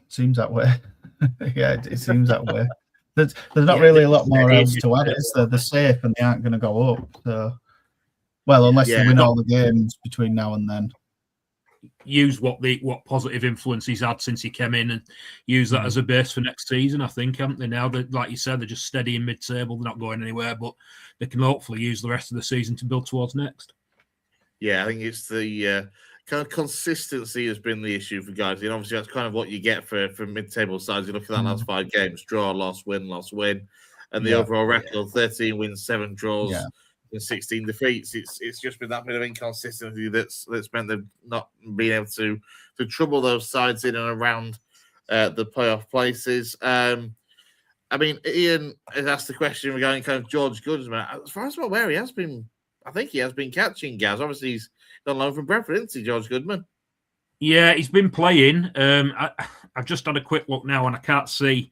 Seems that way. It seems that way. There's not really a lot more else to add. They're safe and they aren't going to go up. So, unless they win all the games between now and then. Use what positive influence he's had since he came in and use that as a base for next season, I think, haven't they? Now, like you said, they're just steady in mid-table. They're not going anywhere, but they can hopefully use the rest of the season to build towards next. Yeah, I think it's the kind of consistency has been the issue for guys. And obviously, that's kind of what you get for mid-table sides. You look at that last 5 games, draw, loss, win. And the overall record, 13 wins, 7 draws, and 16 defeats. It's just been that bit of inconsistency that's meant they've not been able to trouble those sides in and around the playoff places. I mean, Ian has asked the question regarding kind of George Goodsman. As far as I'm aware, he has been catching Gaz. Obviously, he's on loan from Brentford, isn't he, George Goodman? Yeah, he's been playing. I've just had a quick look now, and I can't see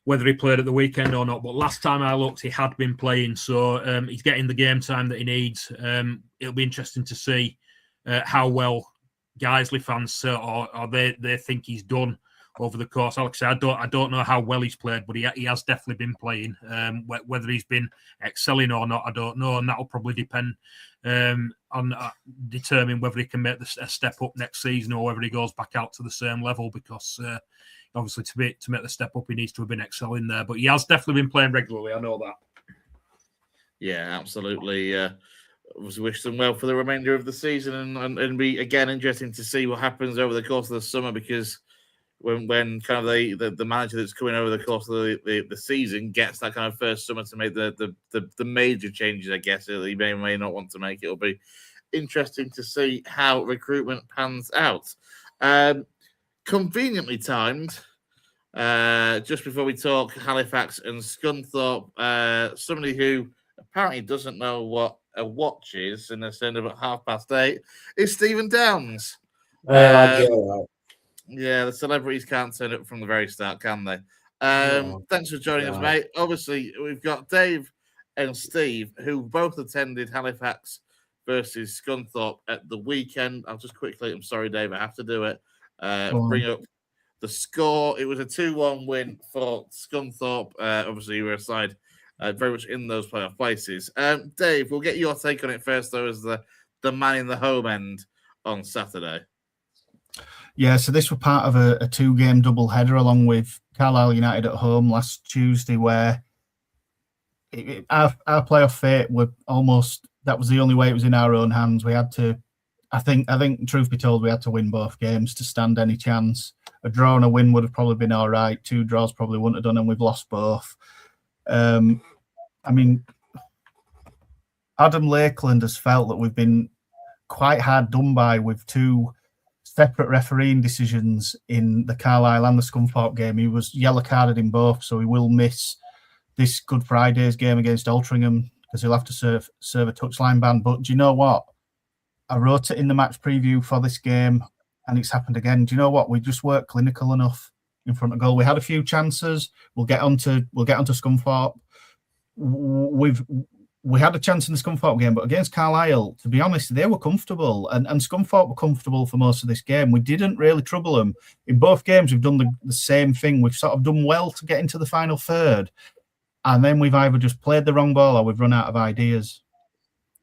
whether he played at the weekend or not. But last time I looked, he had been playing. So he's getting the game time that he needs. It'll be interesting to see how well Guiseley fans or they think he's done over the course. Alex, I don't know how well he's played, but he has definitely been playing. Whether he's been excelling or not, I don't know, and that'll probably depend on determine whether he can make a step up next season or whether he goes back out to the same level. Because obviously, to make the step up, he needs to have been excelling there. But he has definitely been playing regularly. I know that. Yeah, absolutely. Wish them well for the remainder of the season, and be again interesting to see what happens over the course of the summer, because when kind of the manager that's coming over the course of the season gets that kind of first summer to make the major changes, I guess, that he may not want to make, it'll be interesting to see how recruitment pans out. Conveniently timed, Just before we talk Halifax and Scunthorpe, somebody who apparently doesn't know what a watch is and has turned up at 8:30 is Stephen Downs. Yeah, the celebrities can't turn up from the very start, can they? Thanks for joining us, mate. Obviously, we've got Dave and Steve, who both attended Halifax versus Scunthorpe at the weekend. I'll just quickly, I'm sorry, Dave, I have to do it. Bring up the score. It was a 2-1 win for Scunthorpe. Obviously, you were a side very much in those playoff places. Dave, we'll get your take on it first, though, as the man in the home end on Saturday. Yeah, so this was part of a 2-game double header along with Carlisle United at home last Tuesday, where our playoff fate were almost, that was the only way it was in our own hands. We had to, I think, truth be told, we had to win both games to stand any chance. A draw and a win would have probably been all right. 2 draws probably wouldn't have done, and we've lost both. I mean, Adam Lakeland has felt that we've been quite hard done by with 2 separate refereeing decisions in the Carlisle and the Scunthorpe game. He was yellow carded in both, so he will miss this Good Friday's game against Altrincham because he'll have to serve a touchline ban. But do you know what? I wrote it in the match preview for this game, and it's happened again. Do you know what? We just weren't clinical enough in front of goal. We had a few chances. We'll get onto Scunthorpe. We had a chance in the Scunthorpe game, but against Carlisle, to be honest, they were comfortable, and Scunthorpe were comfortable for most of this game. We didn't really trouble them. In both games, we've done the same thing. We've sort of done well to get into the final third, and then we've either just played the wrong ball or we've run out of ideas.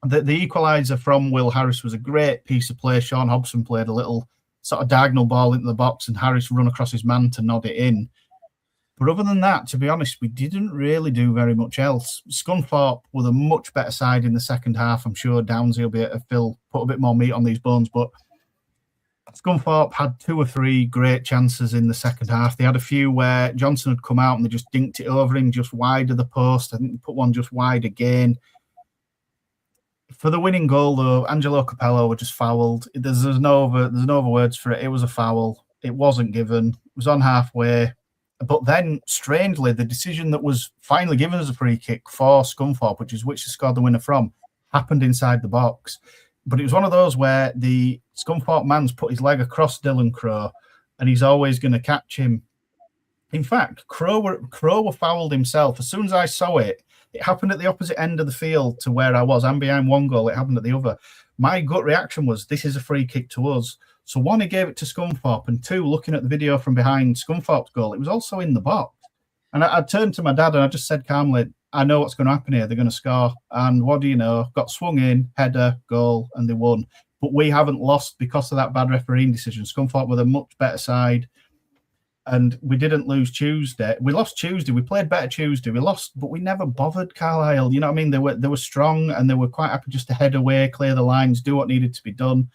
The equaliser from Will Harris was a great piece of play. Sean Hobson played a little sort of diagonal ball into the box, and Harris run across his man to nod it in. But other than that, to be honest, we didn't really do very much else. Scunthorpe were a much better side in the second half. I'm sure Downsy will be able to put a bit more meat on these bones. But Scunthorpe had 2 or 3 great chances in the second half. They had a few where Johnson had come out and they just dinked it over him just wide of the post. I think they put one just wide again. For the winning goal, though, Angelo Capello were just fouled. There's no other words for it. It was a foul. It wasn't given. It was on halfway. But then, strangely, the decision that was finally given as a free kick for Scunthorpe, which they scored the winner from, happened inside the box. But it was one of those where the Scunthorpe man's put his leg across Dylan Crowe, and he's always going to catch him. In fact, Crowe were fouled himself. As soon as I saw it, it happened at the opposite end of the field to where I was. I'm behind one goal, it happened at the other. My gut reaction was, this is a free kick to us. So 1, he gave it to Scunthorpe, and 2, looking at the video from behind Scunthorpe's goal, it was also in the box. And I turned to my dad and I just said calmly, I know what's going to happen here. They're going to score. And what do you know? Got swung in, header, goal, and they won. But we haven't lost because of that bad refereeing decision. Scunthorpe were a much better side. And we didn't lose Tuesday. We lost Tuesday. We played better Tuesday. We lost, but we never bothered Carlisle. You know what I mean? They were strong, and they were quite happy just to head away, clear the lines, do what needed to be done.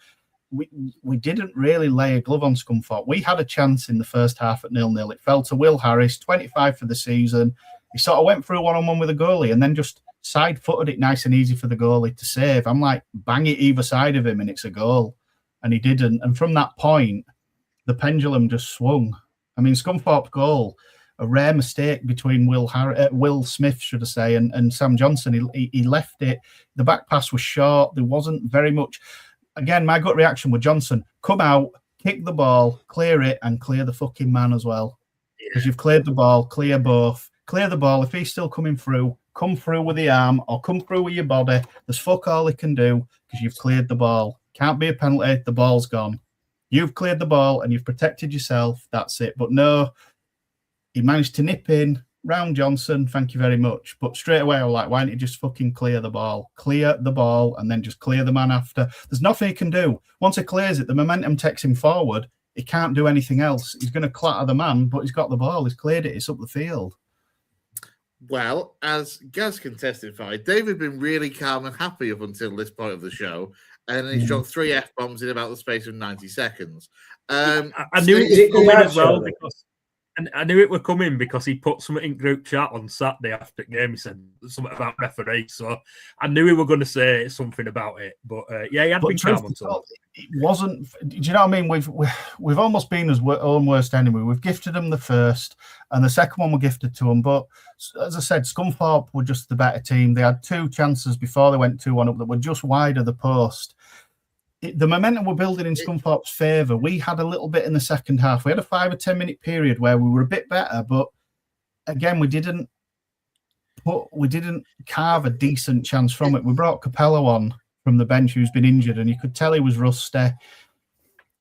We didn't really lay a glove on Scunthorpe. We had a chance in the first half at 0-0. It fell to Will Harris, 25 for the season. He sort of went through one-on-one with a goalie and then just side-footed it nice and easy for the goalie to save. I'm like, bang it either side of him and it's a goal. And he didn't. And from that point, the pendulum just swung. I mean, Scunthorpe's goal, a rare mistake between Will Smith, should I say, and Sam Johnson. He left it. The back pass was short. There wasn't very much. Again, my gut reaction with Johnson, come out, kick the ball, clear it, and clear the fucking man as well. Because you've cleared the ball, clear both. Clear the ball. If he's still coming through, come through with the arm or come through with your body. There's fuck all he can do because you've cleared the ball. Can't be a penalty. The ball's gone. You've cleared the ball and you've protected yourself. That's it. But no, he managed to nip in round Johnson. Thank you very much. But straight away, I was like, why don't you just fucking clear the ball? Clear the ball and then just clear the man after. There's nothing he can do. Once he clears it, the momentum takes him forward. He can't do anything else. He's going to clatter the man, but he's got the ball. He's cleared it. It's up the field. Well, as Gaz can testify, David had been really calm and happy up until this point of the show. And he's dropped 3 F-bombs in about the space of 90 seconds. I knew it was coming as well because And I knew it were coming because he put something in group chat on Saturday after the game. He said something about referee, so I knew he were going to say something about it. But yeah, he had been calm until it wasn't. Do you know what I mean? We've almost been his own worst enemy. We've gifted them the first, and the second one were gifted to them. But as I said, Scunthorpe were just the better team. They had 2 chances before they went 2-1 up that were just wide of the post. The momentum we're building in Scunthorpe's favour. We had a little bit in the second half. We had a 5 or 10 minute period where we were a bit better, but again, we didn't carve a decent chance from it. We brought Capello on from the bench, who's been injured, and you could tell he was rusty.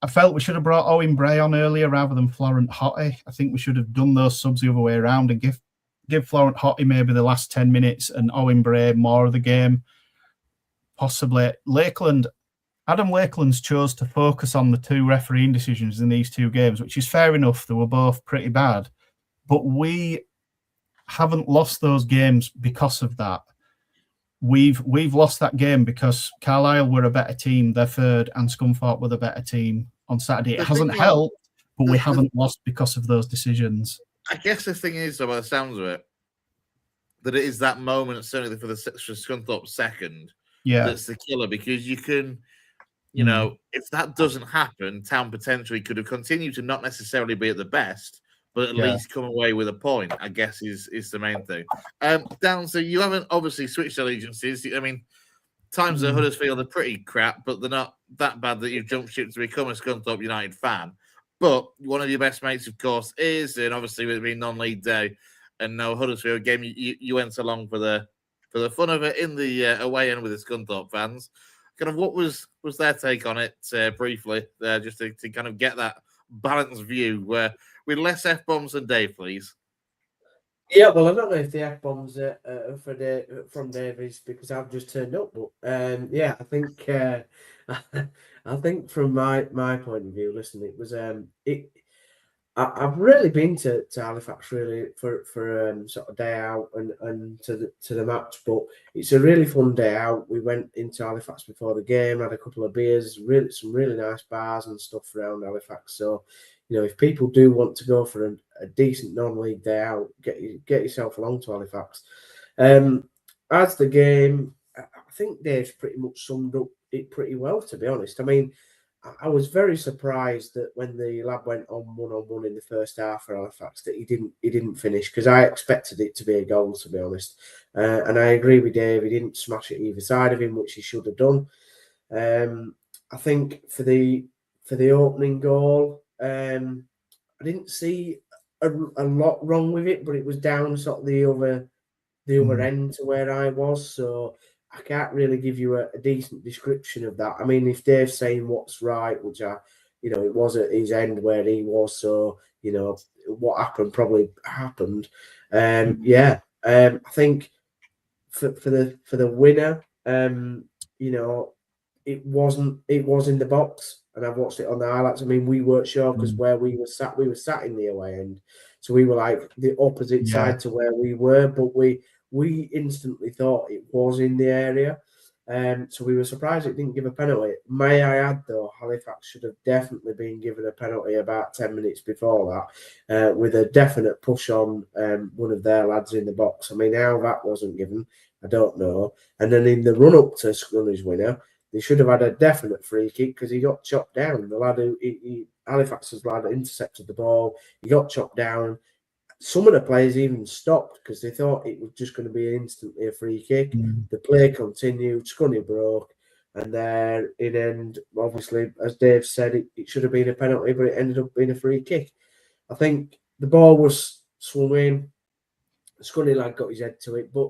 I felt we should have brought Owen Bray on earlier rather than Florent Hottie. I think we should have done those subs the other way around and give Florent Hottie maybe the last 10 minutes and Owen Bray more of the game. Possibly Adam Lakeland's chose to focus on the 2 refereeing decisions in these 2 games, which is fair enough. They were both pretty bad. But we haven't lost those games because of that. We've lost that game because Carlisle were a better team, they're third, and Scunthorpe were the better team on Saturday. It hasn't helped, but we haven't lost because of those decisions. I guess the thing is, though, by the sounds of it, that it is that moment, certainly for Scunthorpe second, that's the killer, because you can... You know, if that doesn't happen, Town potentially could have continued to not necessarily be at the best, but at least come away with a point, I guess, is the main thing. Dan, so you haven't obviously switched allegiances. I mean, times at Huddersfield are pretty crap, but they're not that bad that you've jumped ship to become a Scunthorpe United fan. But one of your best mates, of course, is, and obviously with it being non-league day and no Huddersfield game, you went along for the fun of it in the away end with the Scunthorpe fans. Kind of what was their take on it briefly, just to kind of get that balanced view with less F-bombs than Dave, please. Yeah, well, I don't know if the F-bombs are from Davies because I've just turned up, but yeah, I think I think from my point of view, listen, it was I've really been to Halifax really for sort of day out and to the match, but it's a really fun day out. We went into Halifax before the game, had a couple of beers, some really nice bars and stuff around Halifax. So, you know, if people do want to go for a decent non-league day out, get yourself along to Halifax. As the game, I think Dave's pretty much summed up it pretty well, to be honest. I mean, I was very surprised that when the lad went on one in the first half for Halifax that he didn't finish, because I expected it to be a goal, to be honest. And I agree with Dave, he didn't smash it either side of him, which he should have done. I think for the opening goal, I didn't see a lot wrong with it, but it was down sort of the other end to where I was, so I can't really give you a decent description of that. I mean, if Dave's saying what's right, which it was at his end where he was, so, you know, what happened probably happened. I think for the winner, you know, it was in the box, and I've watched it on the highlights. I mean, we weren't sure because where we were sat in the away end, so we were like the opposite side to where we were, but we instantly thought it was in the area. So we were surprised it didn't give a penalty. May I add, though, Halifax should have definitely been given a penalty about 10 minutes before that, with a definite push on one of their lads in the box. I mean, how that wasn't given, I don't know. And then in the run-up to Scully's winner, they should have had a definite free kick because he got chopped down. The lad Halifax's lad intercepted the ball. He got chopped down. Some of the players even stopped because they thought it was just going to be instantly a free kick. The play continued, Scunny broke, and there in end, obviously, as Dave said, it should have been a penalty, but it ended up being a free kick. I think the ball was swung in. Scunny lad got his head to it, but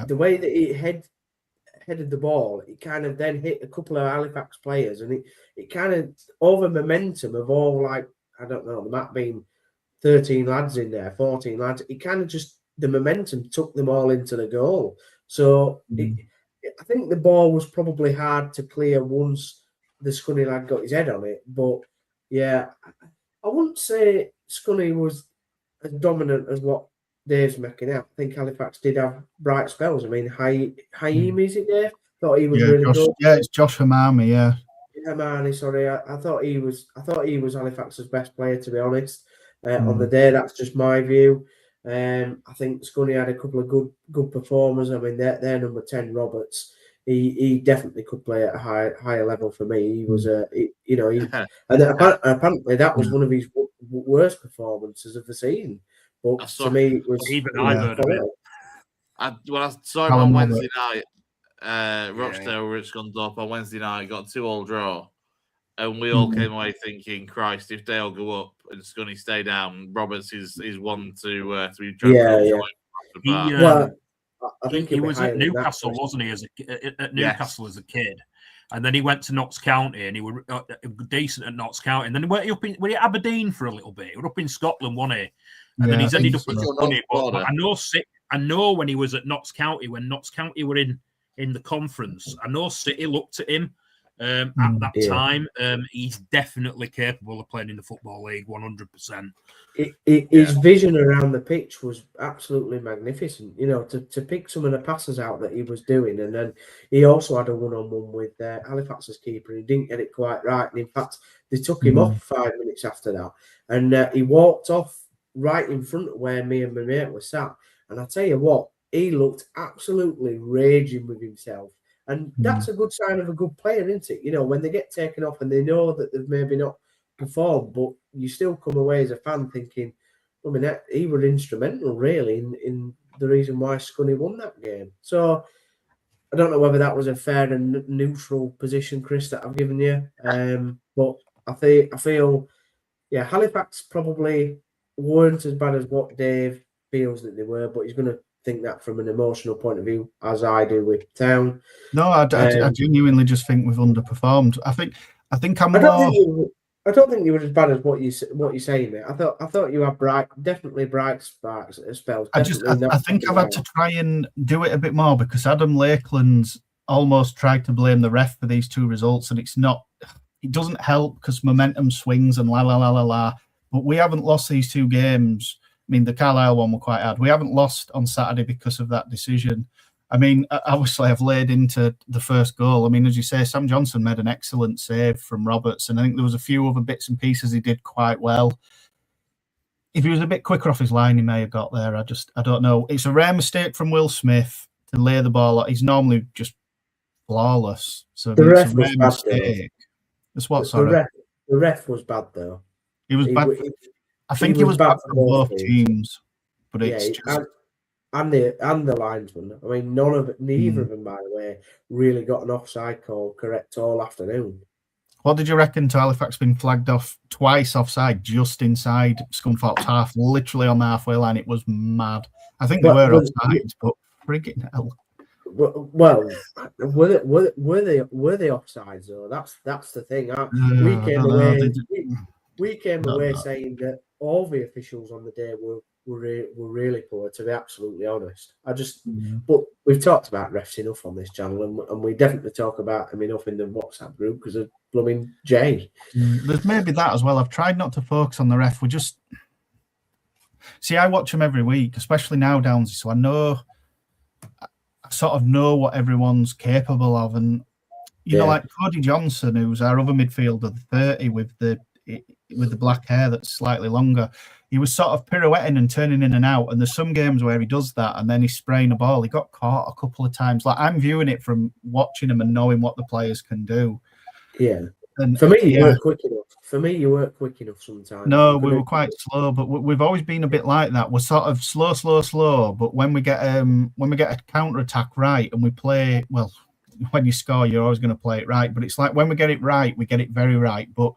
the way that he headed the ball, it kind of then hit a couple of Halifax players, and it kind of over momentum of all, like, I don't know, the map being 13 lads in there, 14 lads. It kind of just, the momentum took them all into the goal. So I think the ball was probably hard to clear once the Scunny lad got his head on it. But yeah, I wouldn't say Scunny was as dominant as what Dave's making out. I think Halifax did have bright spells. I mean, Haim, is it Dave? Thought he was really good. Yeah, it's Josh Hamami, Hamani, sorry. I thought he was Halifax's best player, to be honest. on the day. That's just my view. I think Scunny had a couple of good performers. I mean, their number 10, Roberts, he definitely could play at a higher level for me. He was and apparently that was one of his worst performances of the season. But to me, it was even I've heard of it. I saw him on Wednesday night. Rochdale were at Scunthorpe on Wednesday night, got 2-2 draw, and we all came away thinking, Christ, if Dale go up and Scunny stay down, Roberts is one to be I think he was at Newcastle, wasn't he? At Newcastle as a kid, and then he went to Notts County, and he was decent at Notts County, and then were he at Aberdeen for a little bit? He was up in Scotland, wasn't he? And then he's ended up at Scunny. But I know when he was at Notts County, when Notts County were in the conference, I know City looked at him at that time. He's definitely capable of playing in the Football League, 100%. His vision around the pitch was absolutely magnificent. You know, to pick some of the passes out that he was doing, and then he also had a one-on-one with Halifax's keeper. He didn't get it quite right, and in fact, they took him off 5 minutes after that, and he walked off right in front of where me and my mate were sat. And I tell you what, he looked absolutely raging with himself. And that's a good sign of a good player, isn't it? You know, when they get taken off and they know that they've maybe not performed, but you still come away as a fan thinking, I mean, he was instrumental, really, in the reason why Scunny won that game. So I don't know whether that was a fair and neutral position, Chris, that I've given you. But I feel, Halifax probably weren't as bad as what Dave feels that they were, but he's going to think that from an emotional point of view, as I do with Town. No, I genuinely just think we've underperformed. I think I'm I don't think you were as bad as what you say, mate. I thought you had definitely bright spells. I think I've had to try and do it a bit more because Adam Lakeland's almost tried to blame the ref for these two results, and it doesn't help because momentum swings and la. But we haven't lost these two games. I mean, the Carlisle one were quite hard. We haven't lost on Saturday because of that decision. I mean, obviously, I've laid into the first goal. I mean, as you say, Sam Johnson made an excellent save from Roberts, and I think there was a few other bits and pieces he did quite well. If he was a bit quicker off his line, he may have got there. I don't know. It's a rare mistake from Will Smith to lay the ball out. He's normally just flawless. So the ref it's a rare mistake. That's what, sorry. The ref was bad, though. He was bad. I think he was bad for both teams, but it's just... and the linesman. I mean, neither of them, by the way, really got an offside call correct all afternoon. What did you reckon to Halifax being flagged off twice offside, just inside Scunthorpe's half, literally on the halfway line? It was mad. I think they were offside, but friggin' hell. Well, were they offsides though? That's the thing. We came away saying that all the officials on the day were really poor, to be absolutely honest. But we've talked about refs enough on this channel, and we definitely talk about them enough in the WhatsApp group because of blooming Jay. There's maybe that as well. I've tried not to focus on the ref. I watch them every week, especially now, Downsy, so I sort of know what everyone's capable of, and you know, like Cody Johnson, who's our other midfielder, the 30 with the black hair that's slightly longer. He was sort of pirouetting and turning in and out, and there's some games where he does that and then he's spraying a ball. He got caught a couple of times. Like, I'm viewing it from watching him and knowing what the players can do. Yeah. And for me, you weren't quick enough. Sometimes. No, we were quite slow, but we've always been a bit like that. We're sort of slow. But when we get a counter attack right and we play well, when you score, you're always going to play it right. But it's like when we get it right, we get it very right. But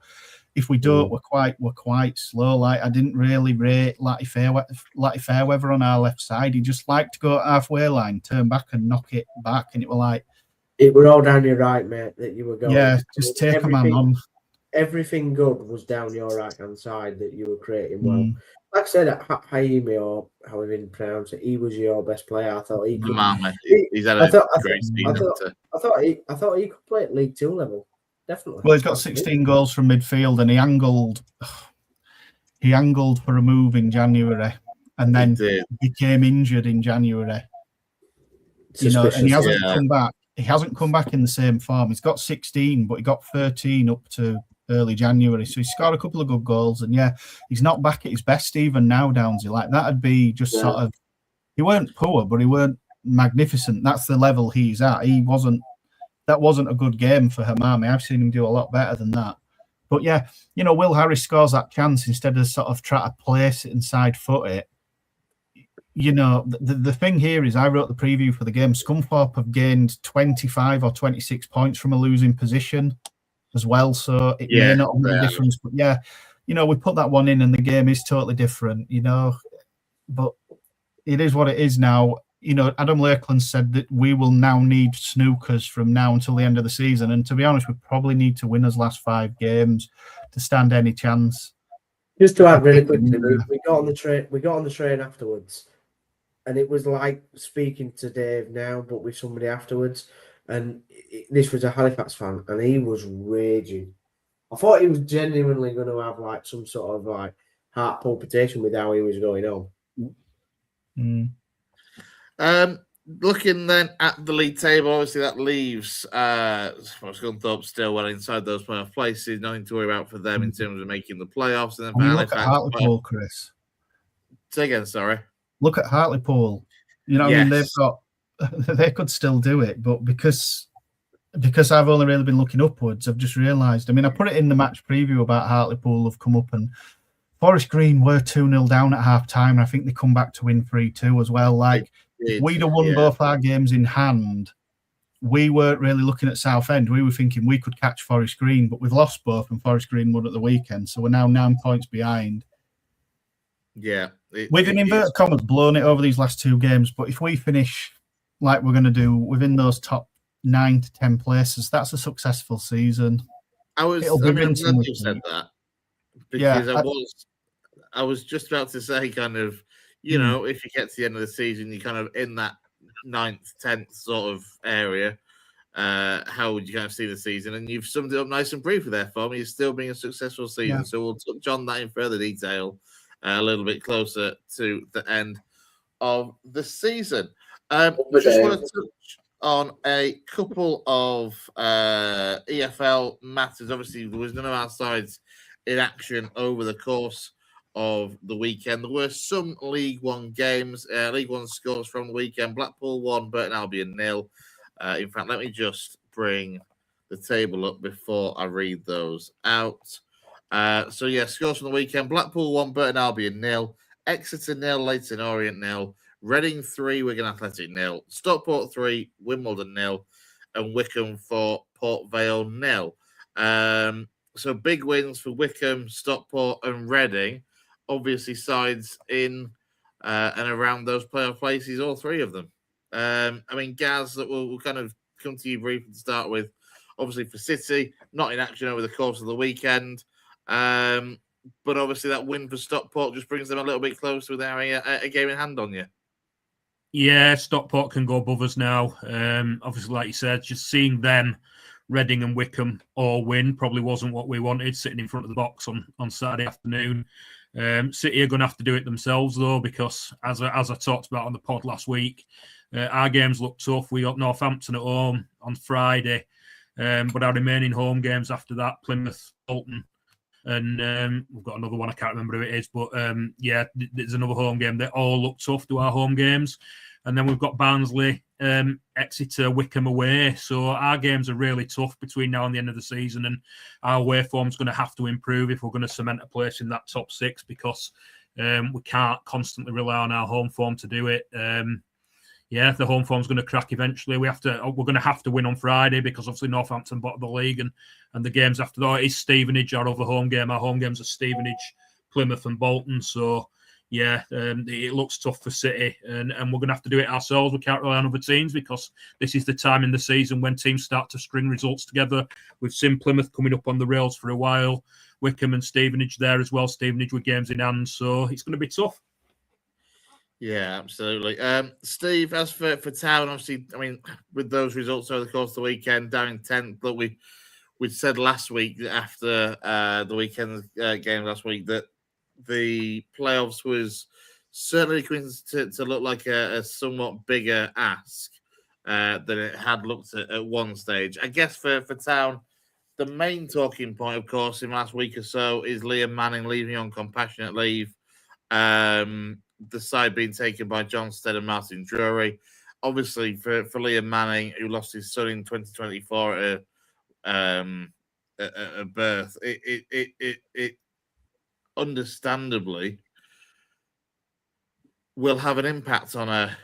if we don't, we're quite slow. Like, I didn't really rate Latty Fairweather on our left side. He just liked to go at halfway line, turn back and knock it back, and it were like it were all down your right, mate, that you were going. Yeah, just take a man on. Everything good was down your right hand side that you were creating well. Like I said, Haimi, or however you pronounce it, he was your best player. I thought he could. He's had a great season. I thought he could play at League Two level. Definitely. Well, he's got 16 goals from midfield, and he angled for a move in January, and then became injured in January. And he hasn't come back. He hasn't come back in the same form. He's got 16, but he got 13 up to early January. So he scored a couple of good goals. And yeah, he's not back at his best even now, Downsy. Like that'd be just sort of, he weren't poor, but he weren't magnificent. That's the level he's at. That wasn't a good game for Hamami. I've seen him do a lot better than that. But yeah, Will Harris scores that chance instead of sort of try to place it and side foot it. The thing here is I wrote the preview for the game. Scunthorpe have gained 25 or 26 points from a losing position as well. So it may not make a difference. But yeah, we put that one in and the game is totally different, But it is what it is now. Adam Lakeland said that we will now need snookers from now until the end of the season. And to be honest, we probably need to win those last 5 games to stand any chance. Just to add really quickly, we got on the train. We got on the train afterwards, and it was like speaking to Dave now, but with somebody afterwards. And this was a Halifax fan, and he was raging. I thought he was genuinely going to have like some sort of like heart palpitation with how he was going on. Looking then at the league table, obviously that leaves Scunthorpe still well inside those playoff places. Nothing to worry about for them in terms of making the playoffs. And then for look at Hartlepool, Chris. Say again, sorry. Look at Hartlepool. I mean, they could still do it, but because I've only really been looking upwards, I've just realised. I mean, I put it in the match preview about Hartlepool have come up, and Forest Green were 2-0 down at half time. I think they come back to win 3-2 as well. Like, if we'd have won both our games in hand, we weren't really looking at Southend. We were thinking we could catch Forest Green, but we've lost both, and Forest Green won at the weekend. So we're now 9 points behind. Yeah. We've, in inverted commas, blown it over these last 2 games. But if we finish like we're going to do within those top 9 to 10 places, that's a successful season. I'm glad you said that. Because I was just about to say kind of, if you get to the end of the season, you're kind of in that 9th, 10th sort of area. How would you kind of see the season? And you've summed it up nice and briefly there for me. You're still being a successful season. Yeah. So we'll touch on that in further detail a little bit closer to the end of the season. I just want to touch on a couple of EFL matters. Obviously, there was none of our sides in action over the course of the weekend. There were some League One games, League One scores from the weekend. Blackpool 1, Burton Albion 0. In fact, let me just bring the table up before I read those out. Scores from the weekend. Blackpool 1, Burton Albion 0. Exeter 0, Leyton Orient 0. Reading 3, Wigan Athletic 0. Stockport 3, Wimbledon 0. And Wycombe 4, Port Vale 0. So big wins for Wycombe, Stockport, and Reading. Obviously, sides in and around those playoff places, all 3 of them. Gaz, that we'll kind of come to you briefly to start with. Obviously, for City, not in action over the course of the weekend. But obviously, that win for Stockport just brings them a little bit closer with having a game in hand on you. Yeah, Stockport can go above us now. Obviously, like you said, just seeing them, Reading and Wycombe all win probably wasn't what we wanted, sitting in front of the box on Saturday afternoon. City are going to have to do it themselves, though, because as I talked about on the pod last week, our games look tough. We got Northampton at home on Friday, but our remaining home games after that, Plymouth, Bolton, and we've got another one, I can't remember who it is, but there's another home game. They all look tough to our home games. And then we've got Barnsley, Exeter, Wycombe away. So our games are really tough between now and the end of the season. And our away form's going to have to improve if we're going to cement a place in that top 6, because we can't constantly rely on our home form to do it. The home form's going to crack eventually. We're going to have to win on Friday, because obviously Northampton bottom of the league, and the games after that is Stevenage, our other home game. Our home games are Stevenage, Plymouth, and Bolton. So it looks tough for City, and we're going to have to do it ourselves. We can't rely on other teams, because this is the time in the season when teams start to string results together. We've seen Plymouth coming up on the rails for a while, Wycombe and Stevenage there as well. Stevenage with games in hand, so it's going to be tough. Yeah, absolutely. Steve, as for Town, obviously, with those results over the course of the weekend, down in 10th, but we said last week after the weekend game last week that the playoffs was certainly going to look like a somewhat bigger ask than it had looked at one stage. I guess for Town, the main talking point, of course, in the last week or so is Liam Manning leaving on compassionate leave. The side being taken by John Stead and Martin Drury. Obviously, for Liam Manning, who lost his son in 2024 at a birth, it understandably will have an impact on a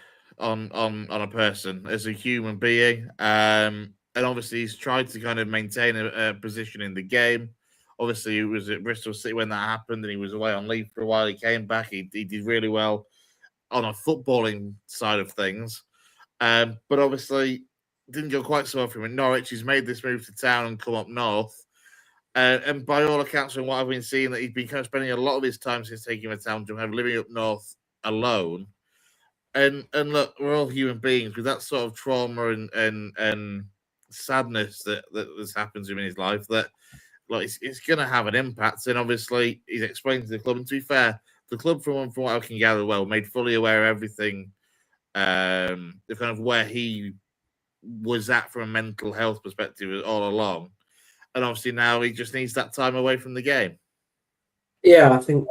person as a human being. And obviously, he's tried to kind of maintain a position in the game. Obviously, he was at Bristol City when that happened, and he was away on leave for a while. He came back. He did really well on a footballing side of things. But obviously, didn't go quite so well for him at Norwich. He's made this move to town and come up north. And by all accounts, from what I've been seeing, that he's been kind of spending a lot of his time since taking him to town, kind of living up north alone. And look, we're all human beings with that sort of trauma and sadness that happens to him in his life. That like it's going to have an impact. And obviously, he's explained to the club. And to be fair, the club, from what I can gather, made fully aware of everything. The kind of where he was at from a mental health perspective all along. And obviously now he just needs that time away from the game. Yeah, I think,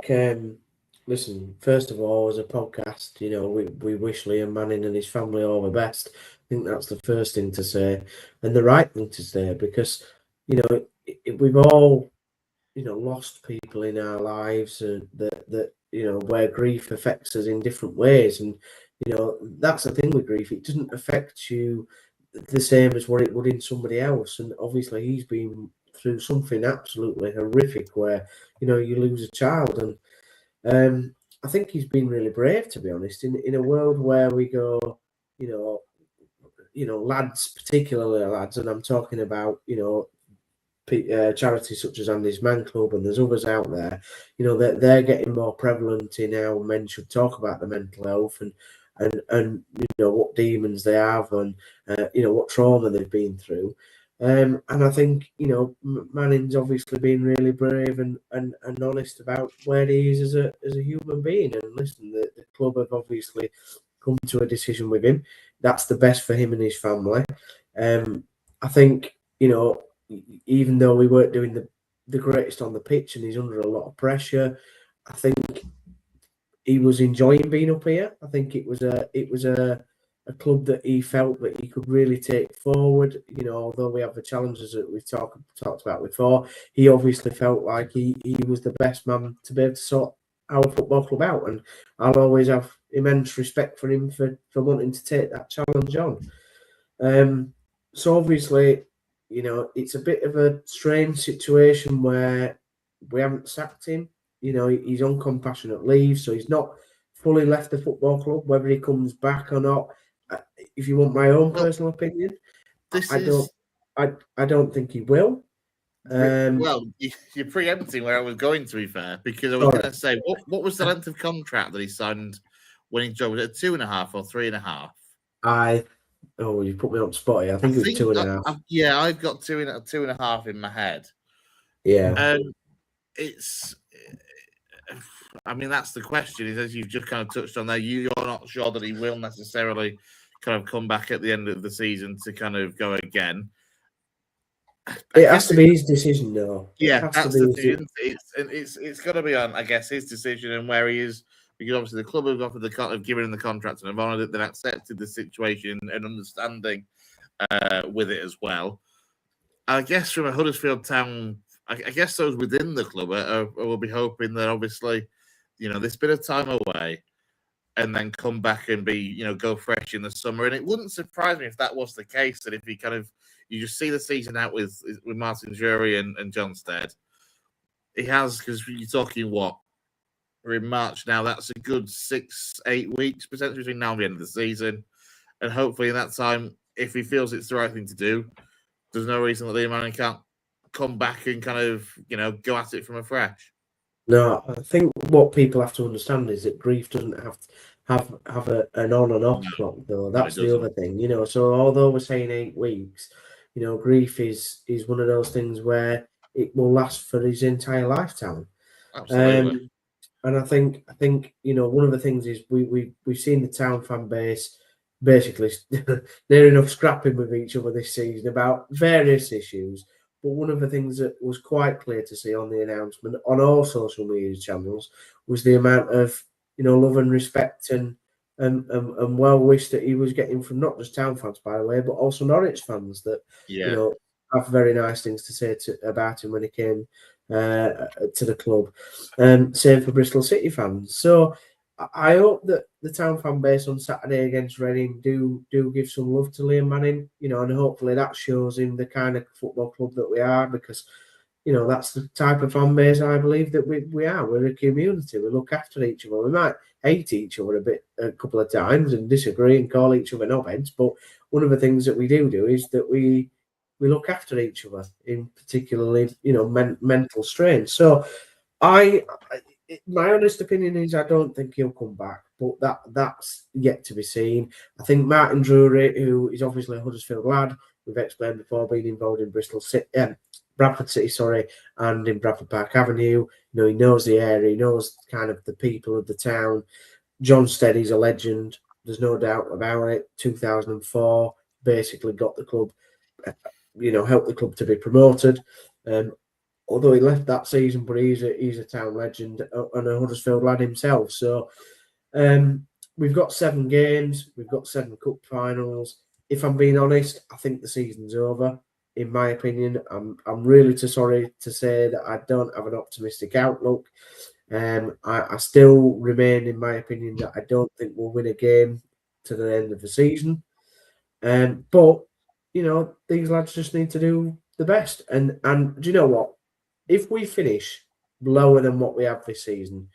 listen, first of all, as a podcast, we wish Liam Manning and his family all the best. I think that's the first thing to say and the right thing to say because, we've all, lost people in our lives that where grief affects us in different ways. And, that's the thing with grief. It doesn't affect you the same as what it would in somebody else. And obviously he's been through something absolutely horrific where, you lose a child. And I think he's been really brave, to be honest, in a world where we go, lads, particularly lads, and I'm talking about, charities such as Andy's Man Club, and there's others out there, they're getting more prevalent in how men should talk about the mental health and what demons they have and what trauma they've been through. And I think Manning's obviously been really brave and honest about where he is as a human being. And listen, the club have obviously come to a decision with him. That's the best for him and his family. I think even though we weren't doing the greatest on the pitch and he's under a lot of pressure, I think he was enjoying being up here. I think it was a club that he felt that he could really take forward. Although we have the challenges that we've talked about before, he obviously felt like he was the best man to be able to sort our football club out. And I'll always have immense respect for him for wanting to take that challenge on. So obviously, it's a bit of a strange situation where we haven't sacked him. He's on compassionate leave, so he's not fully left the club. Whether he comes back or not, if you want my own personal opinion, I don't think he will. Well, you're preempting where I was going, to be fair, because I was going to say, what was the length of contract that he signed when he joined? Was it 2.5 or 3.5? You put me on the spot here. I think it was 2.5. Yeah, I've got 2.5 in my head. Yeah. That's the question. Is, as you've just kind of touched on there, you're not sure that he will necessarily kind of come back at the end of the season to kind of go again. It has to be his decision, though. Yeah, that's the decision. It's got to be on, I guess, his decision and where he is, because obviously the club have given him the contract and have honoured it. They've accepted the situation and understanding with it as well. I guess from a Huddersfield Town, I guess those within the club will be hoping that obviously, this bit of time away and then come back and be, go fresh in the summer. And it wouldn't surprise me if that was the case, that if he you just see the season out with Martin Drury and John Stead. He has, because you're talking we're in March now, that's a good 6-8 weeks potentially between now and the end of the season. And hopefully in that time, if he feels it's the right thing to do, there's no reason that Liam Manning can't come back and kind of, go at it from afresh. No, I think what people have to understand is that grief doesn't have an on and off clock, though. That's the other thing, So although we're saying 8 weeks, grief is one of those things where it will last for his entire lifetime. Absolutely. And I think one of the things is we've seen the Town fan base basically near enough scrapping with each other this season about various issues. But one of the things that was quite clear to see on the announcement on all social media channels was the amount of love and respect and well wish that he was getting from not just Town fans, by the way, but also Norwich fans that have very nice things to say about him when he came to the club. Same for Bristol City fans. So I hope that the Town fan base on Saturday against Reading do give some love to Liam Manning, and hopefully that shows him the kind of football club that we are, because that's the type of fan base I believe that we are. We're a community. We look after each other. We might hate each other a couple of times and disagree and call each other knobheads, but one of the things that we do is that we look after each other in particularly mental strain. So my honest opinion is I don't think he'll come back, but that's yet to be seen. I think Martin Drury, who is obviously a Huddersfield lad, we've explained before, being involved in Bradford City, and in Bradford Park Avenue. He knows the area, he knows kind of the people of the town. John Steady's a legend. There's no doubt about it. 2004, basically got the club, helped the club to be promoted. Although he left that season, but he's a town legend and a Huddersfield lad himself. So we've got 7 games, we've got 7 cup finals. If I'm being honest, I think the season's over. In my opinion, I'm really sorry to say that I don't have an optimistic outlook. I still remain, in my opinion, that I don't think we'll win a game to the end of the season. But these lads just need to do the best. And do you know what? If we finish lower than what we have this season,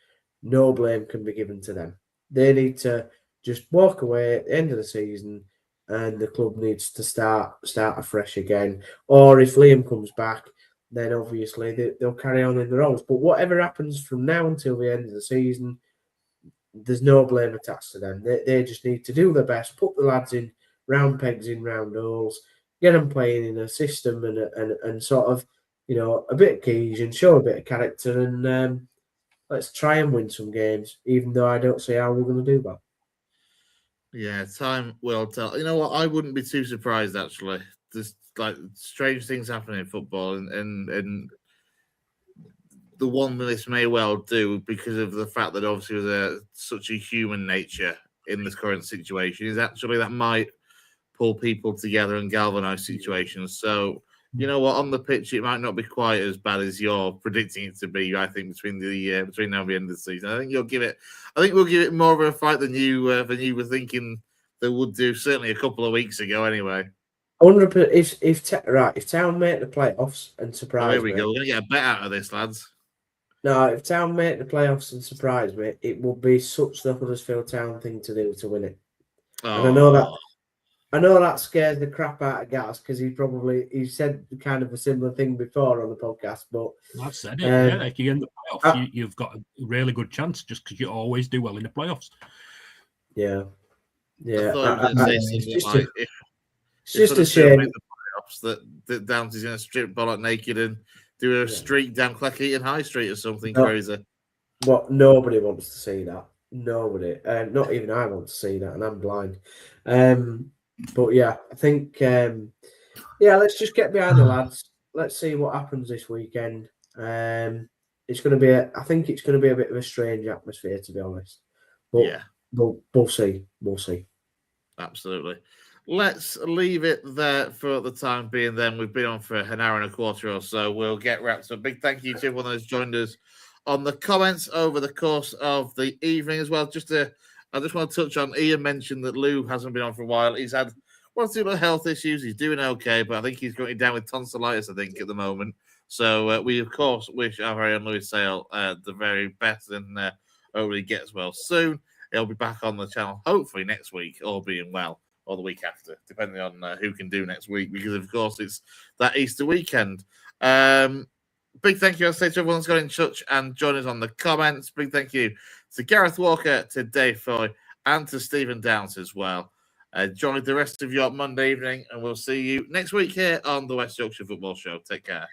no blame can be given to them. They need to just walk away at the end of the season, and the club needs to start afresh again. Or if Liam comes back, then obviously they'll carry on in the roles. But whatever happens from now until the end of the season, there's no blame attached to them. They just need to do their best, put the lads in round pegs in round holes, get them playing in a system and sort of, a bit of cohesion, show a bit of character, and let's try and win some games, even though I don't see how we're going to do that. Yeah, time will tell. You know what? I wouldn't be too surprised, actually. There's strange things happen in football, and the one this may well do, because of the fact that obviously there's such a human nature in this current situation, is actually that might pull people together and galvanize situations. So, you know what, on the pitch it might not be quite as bad as you're predicting it to be. I think between now and the end of the season, I think we'll give it more of a fight than you were thinking they would do. Certainly a couple of weeks ago, anyway. 100%. If Town make the playoffs and surprise me, here we go. We're gonna get a bet out of this, lads. No, if Town make the playoffs and surprise me, it will be such the Huddersfield Town thing to do to win it. And I know that scares the crap out of Gareth, because he said kind of a similar thing before on the podcast. But I've said it. If you get in the playoffs, you've got a really good chance, just because you always do well in the playoffs. Yeah. It's just a shame the playoffs that Downs is going to strip Bollock naked and do a streak down Cleckheaton High Street or something crazy. Well, nobody wants to see that. Nobody. Not even I want to see that, and I'm blind. But yeah, I think let's just get behind the lads. Let's see what happens this weekend. It's going to be I think it's going to be a bit of a strange atmosphere, to be honest. But we'll see. We'll see. Absolutely. Let's leave it there for the time being. Then we've been on for an hour and a quarter or so. We'll get wrapped up. Big thank you to everyone who's joined us on the comments over the course of the evening as well. I just want to touch on, Ian mentioned that Lou hasn't been on for a while. He's had one or two little health issues. He's doing okay, but I think he's going down with tonsillitis, I think, at the moment. So we, of course, wish our very own Louis Sale the very best, and hopefully he gets well soon. He'll be back on the channel, hopefully next week, all being well, or the week after, depending on who can do next week, because, of course, it's that Easter weekend. Big thank you, I say, to everyone that's got in touch and joined us on the comments. Big thank you to Gareth Walker, to Dave Foy, and to Stephen Downs as well. Join the rest of your Monday evening, and we'll see you next week here on the West Yorkshire Football Show. Take care.